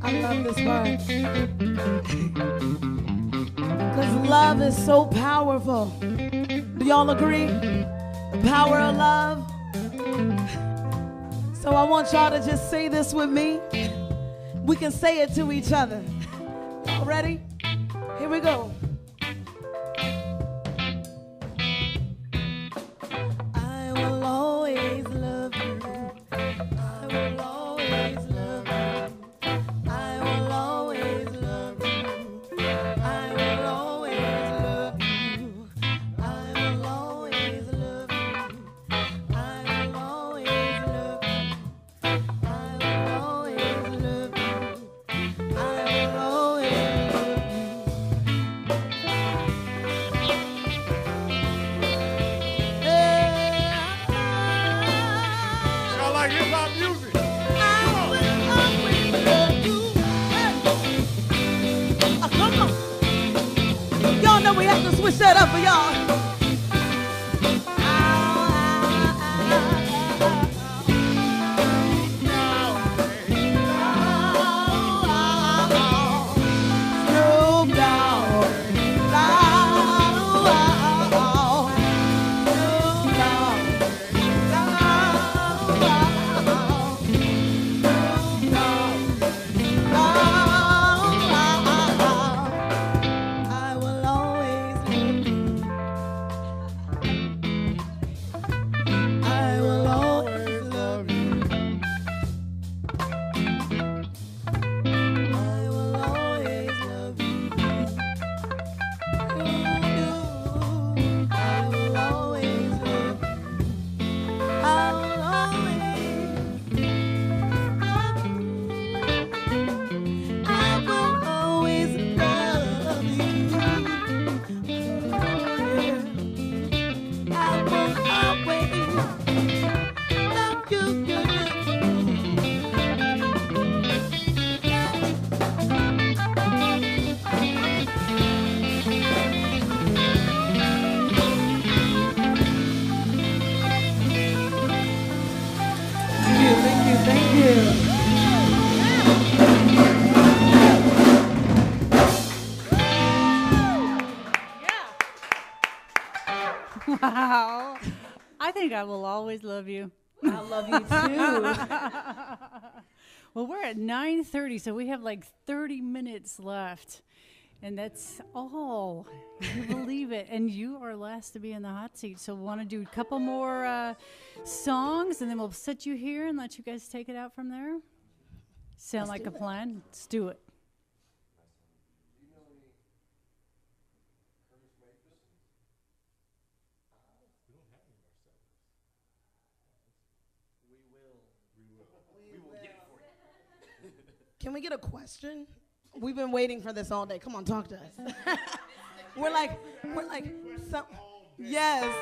I love this part. Because love is so powerful. Do y'all agree? The power of love. So I want y'all to just say this with me. We can say it to each other. Y'all ready? Here we go. I will always love you. I will always love you. I will always love you. gonna switch that up for y'all. Wow. I think I will always love you. I love you too. Well, we're at 9:30, so we have like 30 minutes left. And that's all. You believe it. And you are last to be in the hot seat. So we want to do a couple more songs, and then we'll sit you here and let you guys take it out from there. Sound like a plan? Let's do it. Can we get a question? We've been waiting for this all day. Come on, talk to us. we're like, yes.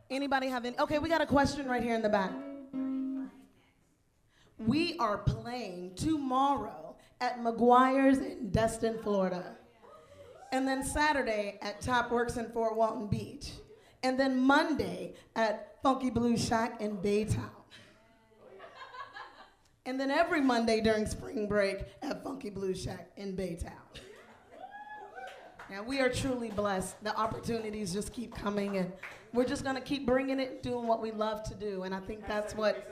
Anybody have any? Okay, we got a question right here in the back. We are playing tomorrow at McGuire's in Destin, Florida. And then Saturday at Top Works in Fort Walton Beach. And then Monday at Funky Blue Shack in Baytown. And then every Monday during spring break at Funky Blue Shack in Baytown. Now, we are truly blessed. The opportunities just keep coming, and we're just going to keep bringing it, doing what we love to do. And I think that's what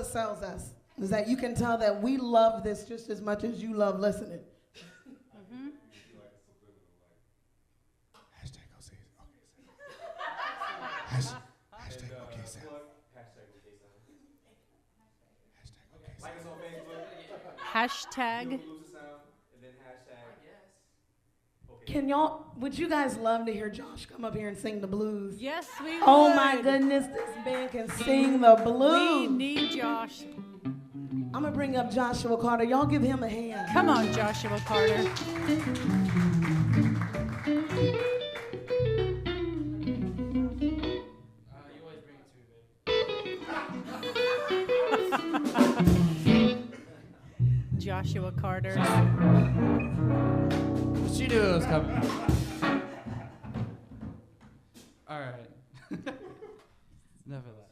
sells us, is that you can tell that we love this just as much as you love listening. Mm-hmm. Hashtag. Would you guys love to hear Josh come up here and sing the blues? Yes, we would. Oh my goodness, this band can sing the blues. We need Josh. I'm gonna bring up Joshua Carter. Y'all give him a hand. Come on, Joshua Carter. Joshua Carter. She knew it was coming. All right. Enough of that.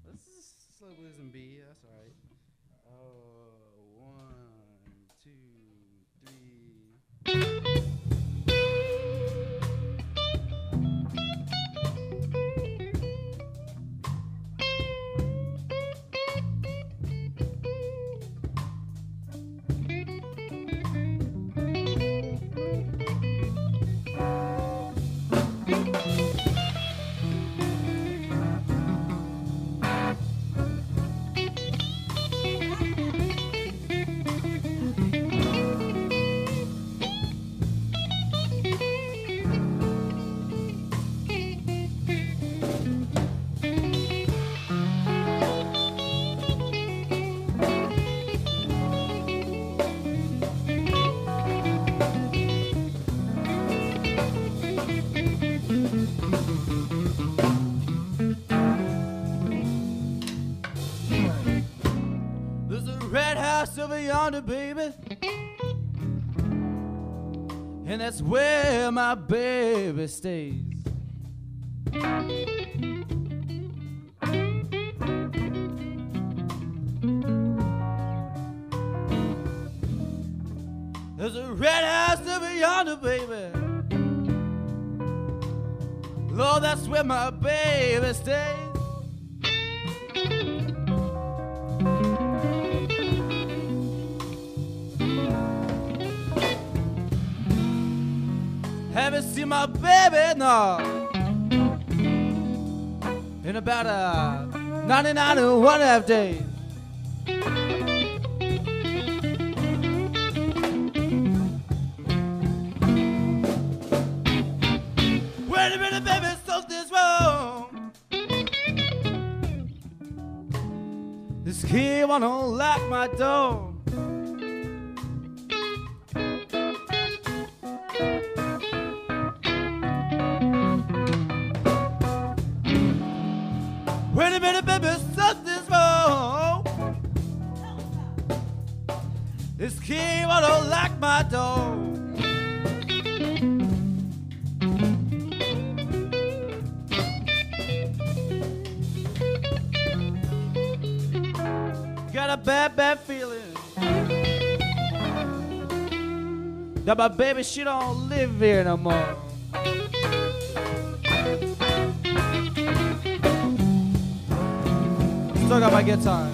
Let's just slow blues and B. That's all right. 1, 2, 3. yonder, baby. And that's where my baby stays. There's a red house over yonder, baby. Lord, that's where my baby stays. Haven't seen my baby, no. In about 99 and 1/2 days. Wait a minute, baby, something's wrong. This kid wanna lock my door. Wait a minute, baby, something's wrong. This key wanna lock my door. Got a bad, bad feeling that my baby, she don't live here no more. Still got my guitar.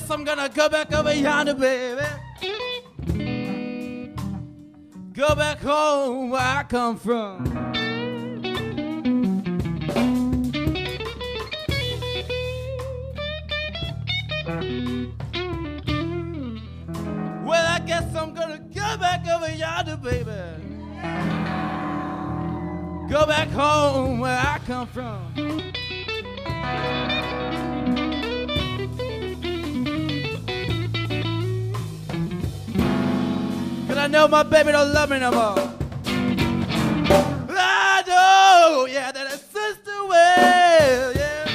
guess I'm gonna go back over yonder, baby. Go back home where I come from. Well, I guess I'm gonna go back over yonder, baby. Go back home where I come from. Cause I know my baby don't love me no more. I know, yeah, that her sister will, yeah.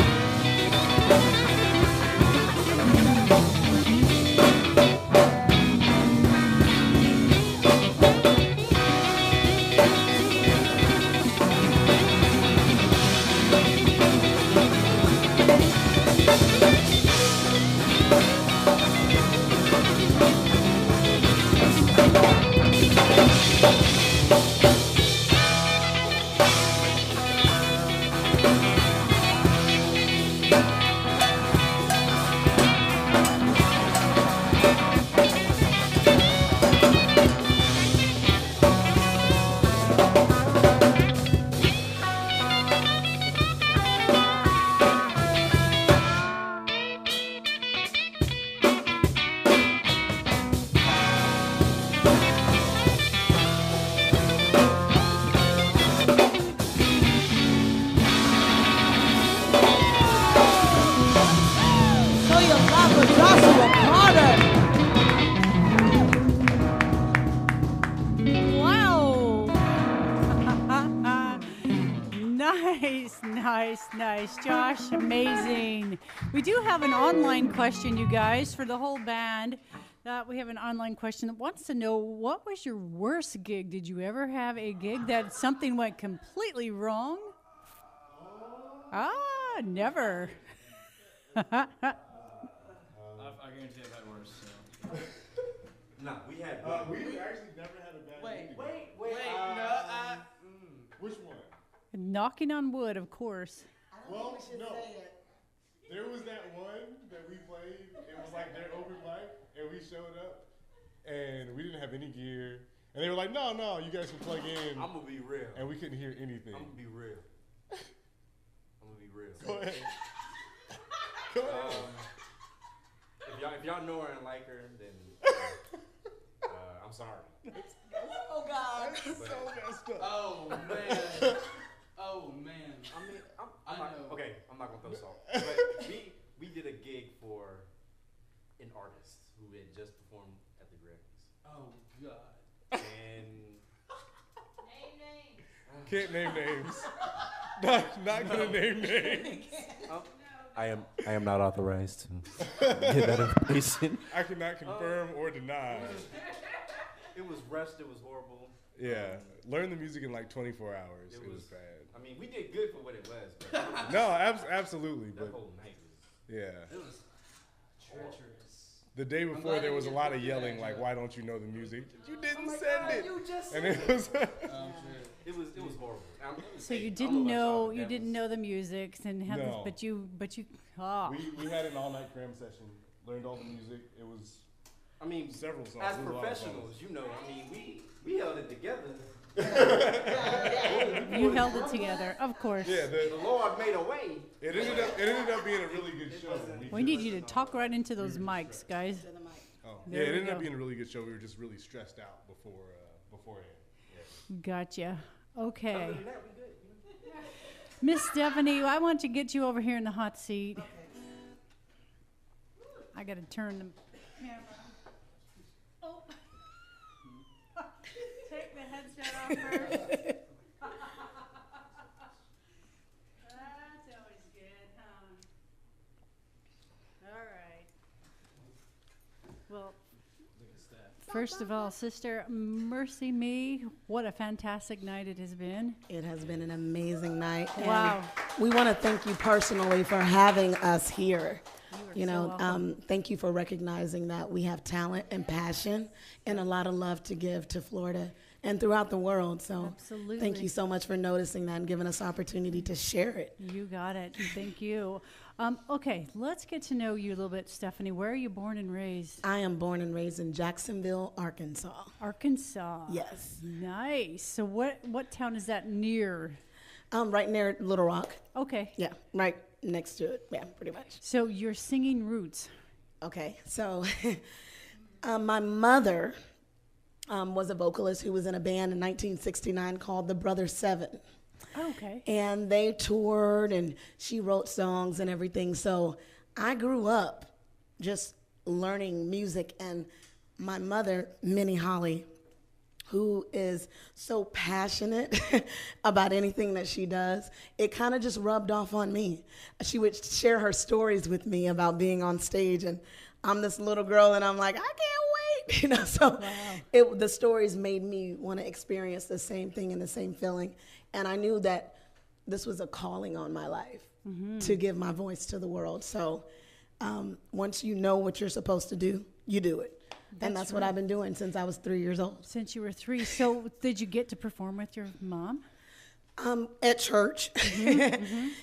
Nice, Josh, amazing. We do have an online question, you guys, for the whole band. We have an online question that wants to know, what was your worst gig? Did you ever have a gig that something went completely wrong? Never. I guarantee I've had worse. So. No, we had. We actually never had a bad. Wait. Which one? Knocking on wood, of course. Well, no. There was that one that we played. It was like their open mic, and we showed up, and we didn't have any gear. And they were like, no, you guys can plug in. I'm going to be real. And we couldn't hear anything. I'm going to be real. Go ahead. Go ahead. If y'all know her and like her, then I'm sorry. Oh, God. That's so messed up. Oh, man. I mean, I know. Okay, I'm not gonna throw salt. But we did a gig for an artist who had just performed at the Grammys. Oh God. And Name names. Can't name names. Not gonna name names. I am not authorized to give that information. I cannot confirm or deny. It was rushed. It was horrible. Yeah, learn the music in like 24 hours. It was bad. I mean, we did good for what it was. But No, absolutely. that But whole night was. yeah, It was treacherous. the day before glad there you was a did lot put of that yelling, like, joke. "Why don't you know the music? You didn't my send God, it." you just And said it was. It was horrible. So you didn't know the music, and have No. but you. Oh. We had an all-night cram session. Learned all the music. It was I mean, several songs. as It was a lot of professionals, you know, I mean, we held it together. You held it together, of course. songs. Yeah, The Lord made a way. it ended up being a really good show. We need you to talk right into those mics, guys. Oh, There yeah, it we ended up go. being a really good show. We were just really stressed out beforehand. Gotcha. Okay. Other than that, we good. Miss Stephanie, I want to get you over here in the hot seat. I got to turn the camera. Oh. Take the headset off first. That's always good, huh? All right. Well, first of all, sister, mercy me, what a fantastic night it has been. It has been an amazing night. and Wow. We want to thank you personally for having us here. You are so welcome. Thank you for recognizing that we have talent and passion and a lot of love to give to Florida and throughout the world. So Absolutely. thank you so much for noticing that and giving us opportunity to share it. You got it. Thank you. Okay, let's get to know you a little bit, Stephanie. Where are you born and raised? I am born and raised in Jacksonville, Arkansas. Arkansas. Yes. Nice. So what town is that near? Right near Little Rock. Okay. Yeah, right next to it. Yeah, pretty much. So your singing roots. Okay, so my mother was a vocalist who was in a band in 1969 called the Brother Seven. Okay. And they toured and she wrote songs and everything. So I grew up just learning music. And my mother, Minnie Holly, who is so passionate about anything that she does, it kind of just rubbed off on me. She would share her stories with me about being on stage, and I'm this little girl and I'm like, I can't wait, so wow. The stories made me want to experience the same thing and the same feeling. And I knew that this was a calling on my life to give my voice to the world. So once you know what you're supposed to do, you do it. And that's what I've been doing since I was 3 years old. Since you were 3. So did you get to perform with your mom? At church.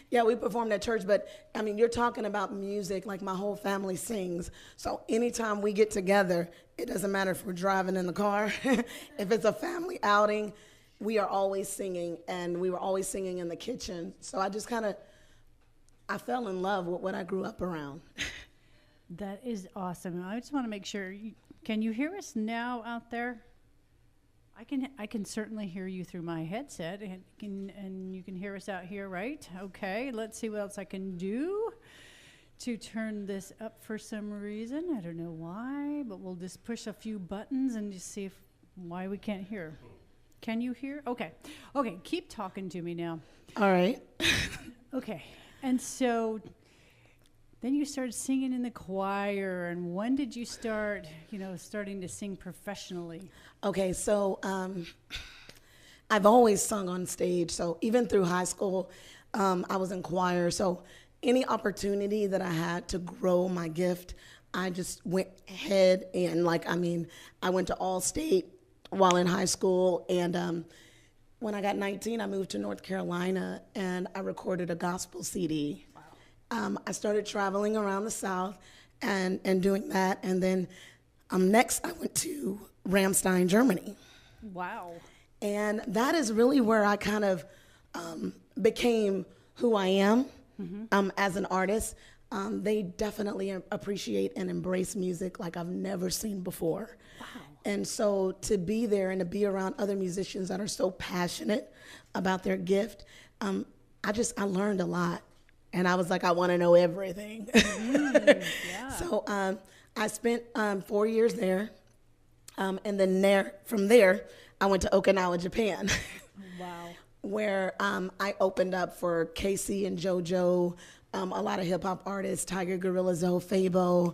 Yeah, we performed at church. But, I mean, you're talking about music, like my whole family sings. So anytime we get together, it doesn't matter if we're driving in the car. If it's a family outing, we are always singing. And we were always singing in the kitchen. So I just I fell in love with what I grew up around. That is awesome. I just want to make sure. Can you hear us now out there? I can certainly hear you through my headset, and you can hear us out here, right? Okay, let's see what else I can do to turn this up for some reason. I don't know why, but we'll just push a few buttons and just see why we can't hear. Can you hear? Okay, keep talking to me now. All right. Okay, and so then you started singing in the choir, and when did you start, starting to sing professionally? Okay, so I've always sung on stage. So even through high school, I was in choir. So any opportunity that I had to grow my gift, I just went ahead and I went to All-State while in high school. And when I got 19, I moved to North Carolina and I recorded a gospel CD. I started traveling around the South and doing that. And then next I went to Ramstein, Germany. Wow. And that is really where I kind of became who I am as an artist. They definitely appreciate and embrace music like I've never seen before. Wow. And so to be there and to be around other musicians that are so passionate about their gift, I learned a lot. And I was like, I want to know everything. Yeah. So I spent 4 years there. And then from there, I went to Okinawa, Japan. Wow. Where I opened up for Casey and JoJo, a lot of hip-hop artists, Tiger Gorilla, Zoe Fabo.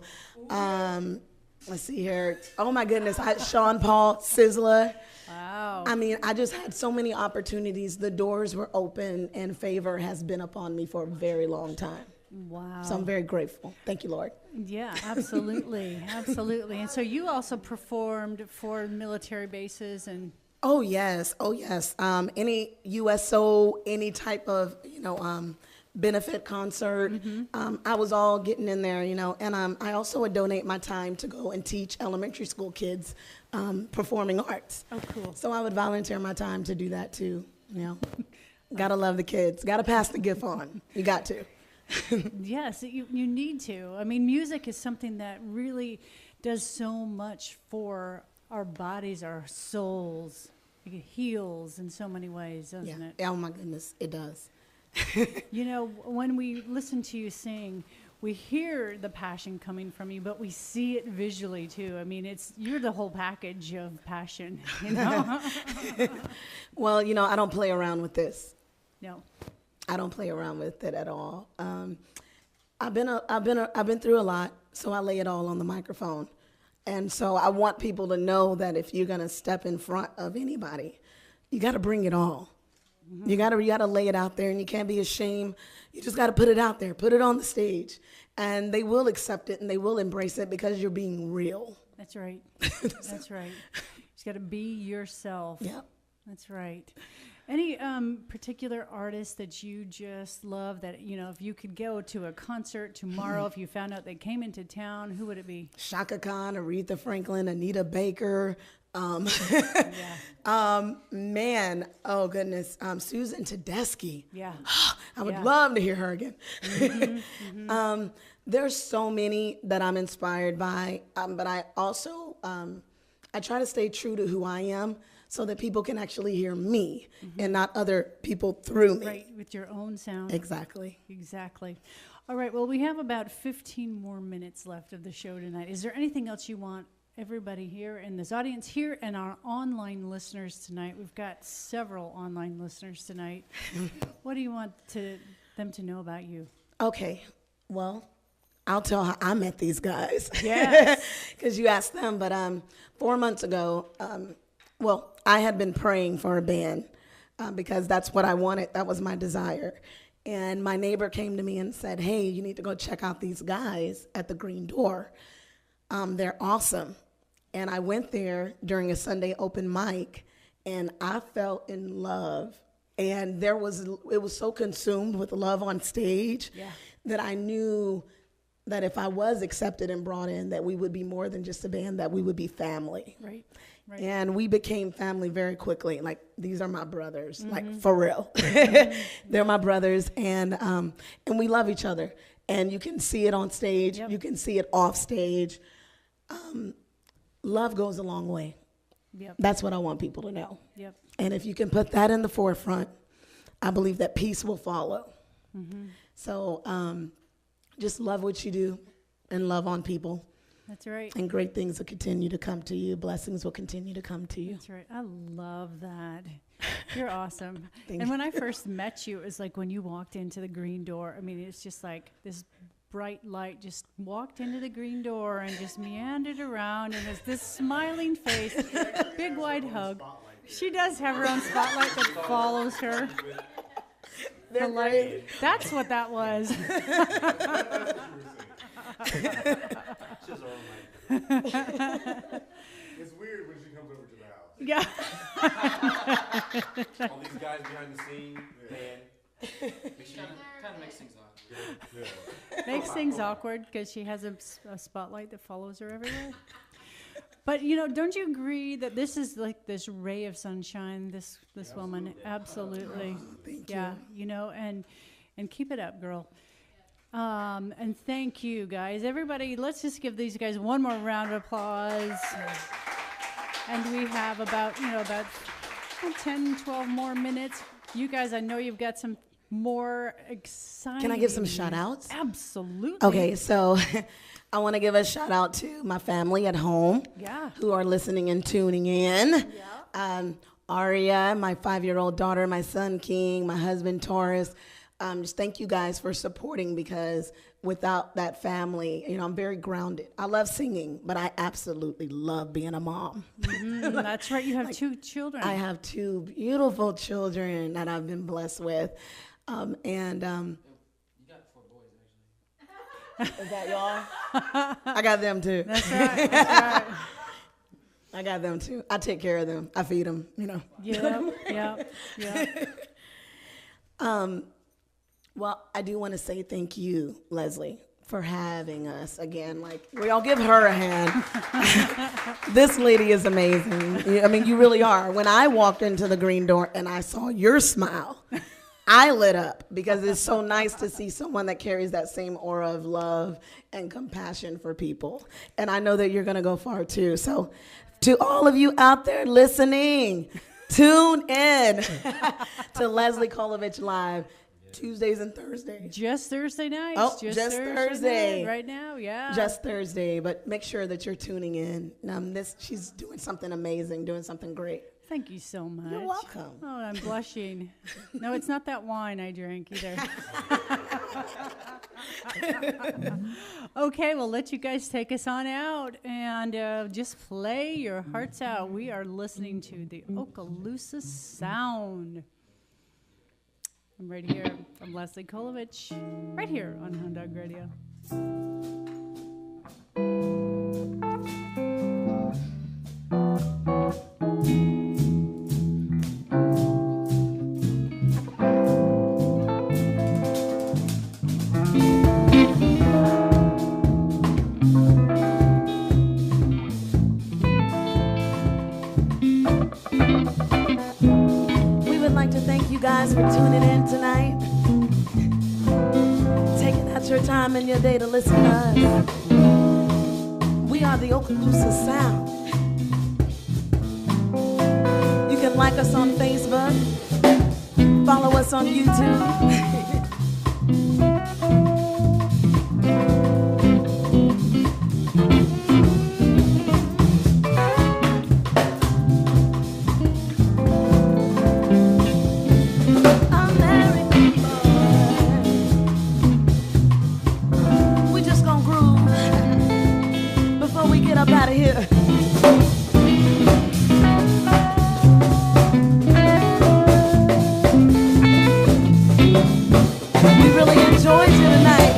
Let's see here. Oh, my goodness. Sean Paul, Sizzler. Wow. I mean, I just had so many opportunities. The doors were open, and favor has been upon me for a very long time. Wow. So I'm very grateful. Thank you, Lord. Yeah, absolutely. Absolutely. And so you also performed for military bases and... Oh, yes. Any USO, any type of, benefit concert. I was all getting in there, and I also would donate my time to go and teach elementary school kids performing arts. Oh, cool. So I would volunteer my time to do that too, Gotta love the kids. Gotta pass the gift on. You got to. Yes, you need to. I mean, music is something that really does so much for our bodies, our souls. It heals in so many ways, doesn't it? Oh, my goodness, it does. When we listen to you sing, we hear the passion coming from you, but we see it visually too. I mean, you're the whole package of passion, Well, I don't play around with this. No. I don't play around with it at all. I've been through a lot, so I lay it all on the microphone. And so I want people to know that if you're gonna step in front of anybody, you got to bring it all. You got to lay it out there, and you can't be ashamed. You just got to put it out there, put it on the stage, and they will accept it and they will embrace it because you're being real. That's right. That's right. just got to be yourself. Yep. That's right. Any particular artist that you just love that, you know, if you could go to a concert tomorrow, if you found out they came into town, who would it be? Shaka Khan, Aretha Franklin, Anita Baker. Man, oh goodness, Susan Tedeschi. Yeah. I would love to hear her again. There's so many that I'm inspired by, but I also, I try to stay true to who I am so that people can actually hear me and not other people through me. Right, with your own sound. Exactly. Exactly. All right, well, we have about 15 more minutes left of the show tonight. Is there anything else you want everybody here in this audience here and our online listeners tonight? We've got several online listeners tonight. What do you want them to know about you? Okay, well, I'll tell how I met these guys. Yes. Because you asked them, but 4 months ago, well, I had been praying for a band because that's what I wanted. That was my desire. And my neighbor came to me and said, hey, you need to go check out these guys at the Green Door. They're awesome. And I went there during a Sunday open mic, and I fell in love. And it was so consumed with love on stage that I knew that if I was accepted and brought in, that we would be more than just a band, that we would be family. Right. Right. And we became family very quickly. Like, these are my brothers, like, for real. They're my brothers, and we love each other. And you can see it on stage. Yep. You can see it off stage. Love goes a long way. Yep. That's what I want people to know. Yep. And if you can put that in the forefront, I believe that peace will follow. So just love what you do and love on people. That's right. And great things will continue to come to you. Blessings will continue to come to you. That's right. I love that. You're awesome. Thank And you. when I first met you, it was like when you walked into the Green Door. I mean, it's just like this bright light just walked into the Green Door and just meandered around, and there's this smiling face, big wide hug. She does have her own spotlight that follows her. They're great. That's what that was. It's weird when she comes over to the house. Yeah. All these guys behind the scene, man. Kind of makes things awkward. Makes things awkward because she has a spotlight that follows her everywhere. But, you know, don't you agree that this is like this ray of sunshine, this woman? Absolutely. Thank Yeah, you know, and keep it up, girl. And thank you, guys. Everybody, let's just give these guys one more round of applause. And we have about 10, 12 more minutes. You guys, I know you've got some more exciting. Can I give some shout outs? Absolutely. Okay, so I want to give a shout out to my family at home who are listening and tuning in. Aria, my 5-year-old daughter, my son King, my husband Taurus. Just thank you guys for supporting, because without that family, you know, I'm very grounded. I love singing, but I absolutely love being a mom. That's right. You have 2 children. I have 2 beautiful children that I've been blessed with. You got 4 boys, actually. Is that y'all? I got them too. That's right. That's right. I got them too. I take care of them. I feed them, you know. Yeah. Well, I do want to say thank you, Leslie, for having us again. Like, we all give her a hand. This lady is amazing. I mean, you really are. When I walked into the Green Door and I saw your smile, I lit up, because it's so nice to see someone that carries that same aura of love and compassion for people. And I know that you're going to go far too. So to all of you out there listening, tune in to Leslie Kolovich Live. Tuesdays and Thursdays. Just Thursday nights. Oh, just Thursday. Right now, yeah. Just Thursday, but make sure that you're tuning in. She's doing something amazing, doing something great. Thank you so much. You're welcome. Oh, I'm blushing. No, it's not that wine I drank either. Okay, we'll let you guys take us on out and just play your hearts out. We are listening to the Okaloosa Sound. I'm right here. I'm Leslie Kolovich, right here on Hound Dog Radio. time in your day to listen to us. We are the Okaloosa Sound. You can like us on Facebook, follow us on YouTube. Up out of here. We really enjoyed you tonight.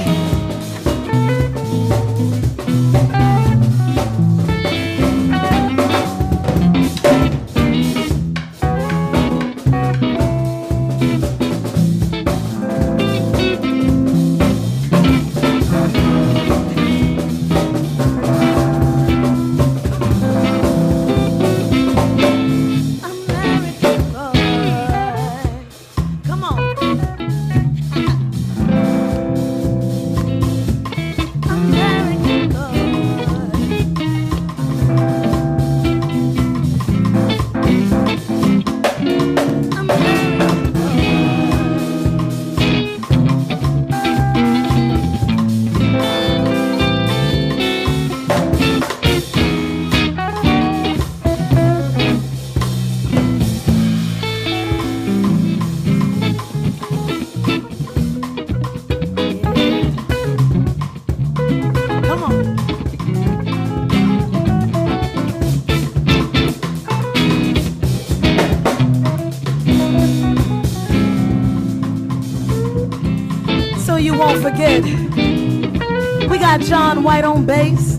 You won't forget, we got John White on bass.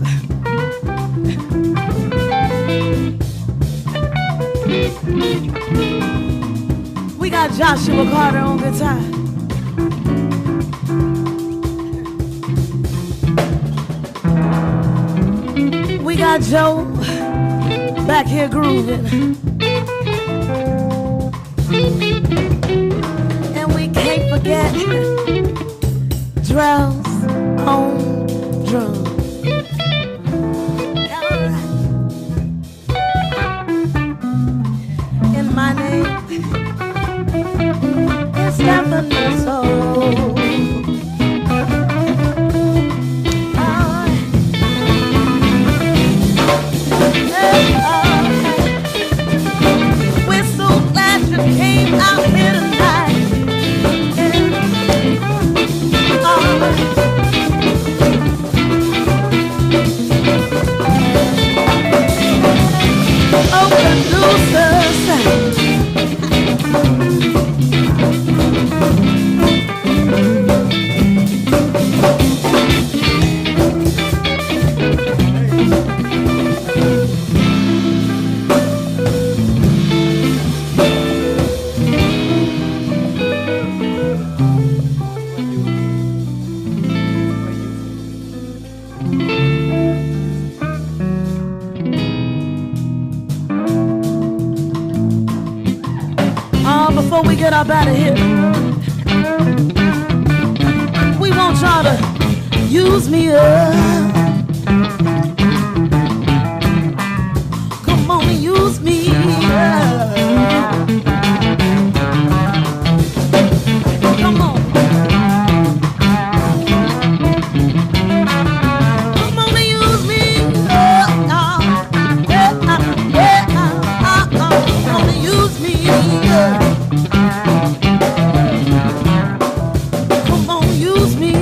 We got Joshua Carter on guitar. We got Joe back here grooving. And we can't forget drums on drums. And my name is Stephanie Soul. We're so glad you came out here tonight. Okaloosa Sound. Before we get up out of here, we want y'all to use me up. Come on and use me up. Come on. Come on and use me up. Come on and use me up. Come on, use me.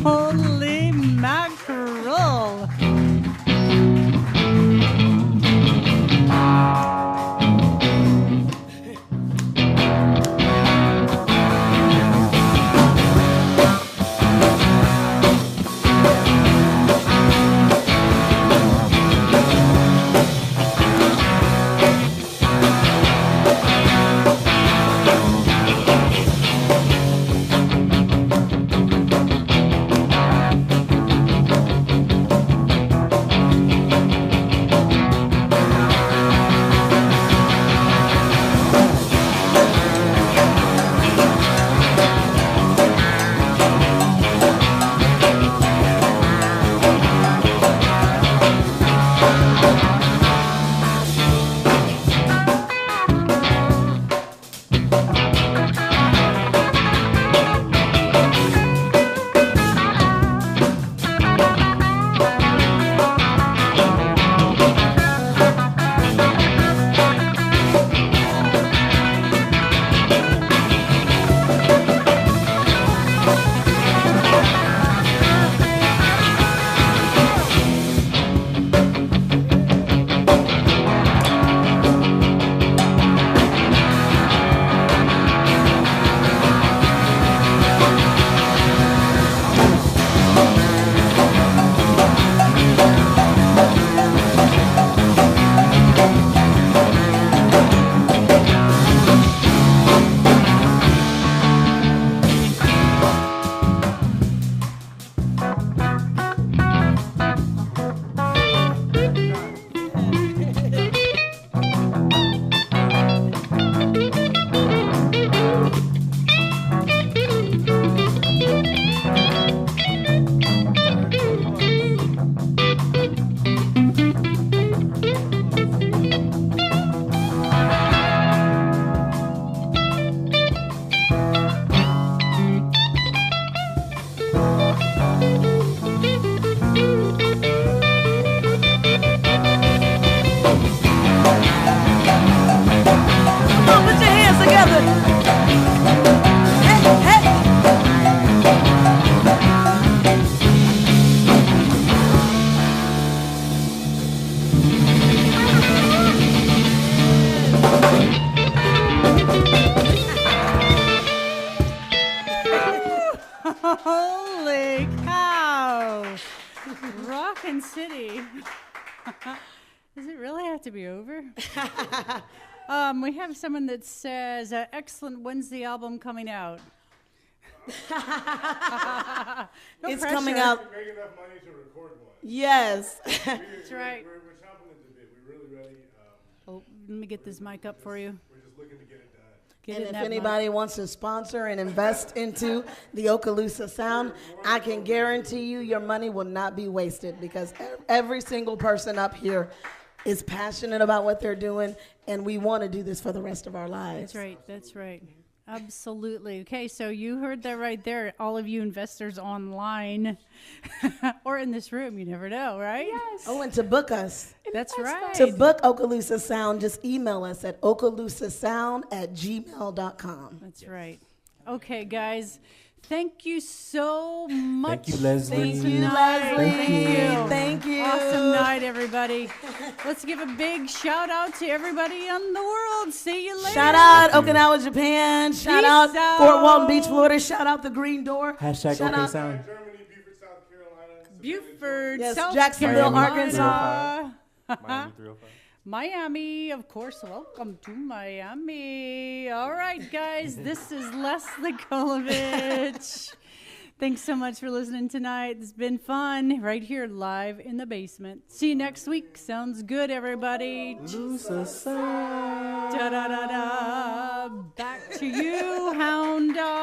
Holy mackerel. Holy cow! Rockin' City. Does it really have to be over? We have someone that says, excellent, when's the album coming out? No It's pressure. coming out. Make enough money to record one. Yes. That's right. We're chomping at the bit. We're really ready. Oh, let me get this mic up for you. We're just looking to get it done. Get And it in if that anybody wants to sponsor and invest into the Okaloosa sound, I can guarantee you your money will not be wasted, because every single person up here is passionate about what they're doing, and we want to do this for the rest of our lives. That's right. That's right. Absolutely. Okay, so you heard that right there. All of you investors online or in this room, you never know, right? Yes. Oh, and to book us, That's right. to book Okaloosa Sound, just email us at okaloosasound@gmail.com. That's right. Okay, guys. Thank you so much. Thank you, Leslie. Thank you, Tonight. Leslie. Thank you. Thank you. Awesome night, everybody. Let's give a big shout out to everybody in the world. See you later. Shout out Okinawa, Japan. Shout Peace out out. Fort Walton Beach, Florida. Shout out the Green Door. Hashtag Shout OK out- Sound. Germany, Beaufort, South Carolina. Buford, Yes, South Jacksonville, Carolina. Arkansas. Miami 305. Miami, of course. Welcome to Miami. All right, guys, this is Leslie Kolovich. Thanks so much for listening tonight. It's been fun right here live in the basement. See you next week. Sounds good, everybody. Da-da-da-da. Back to you, hound dog.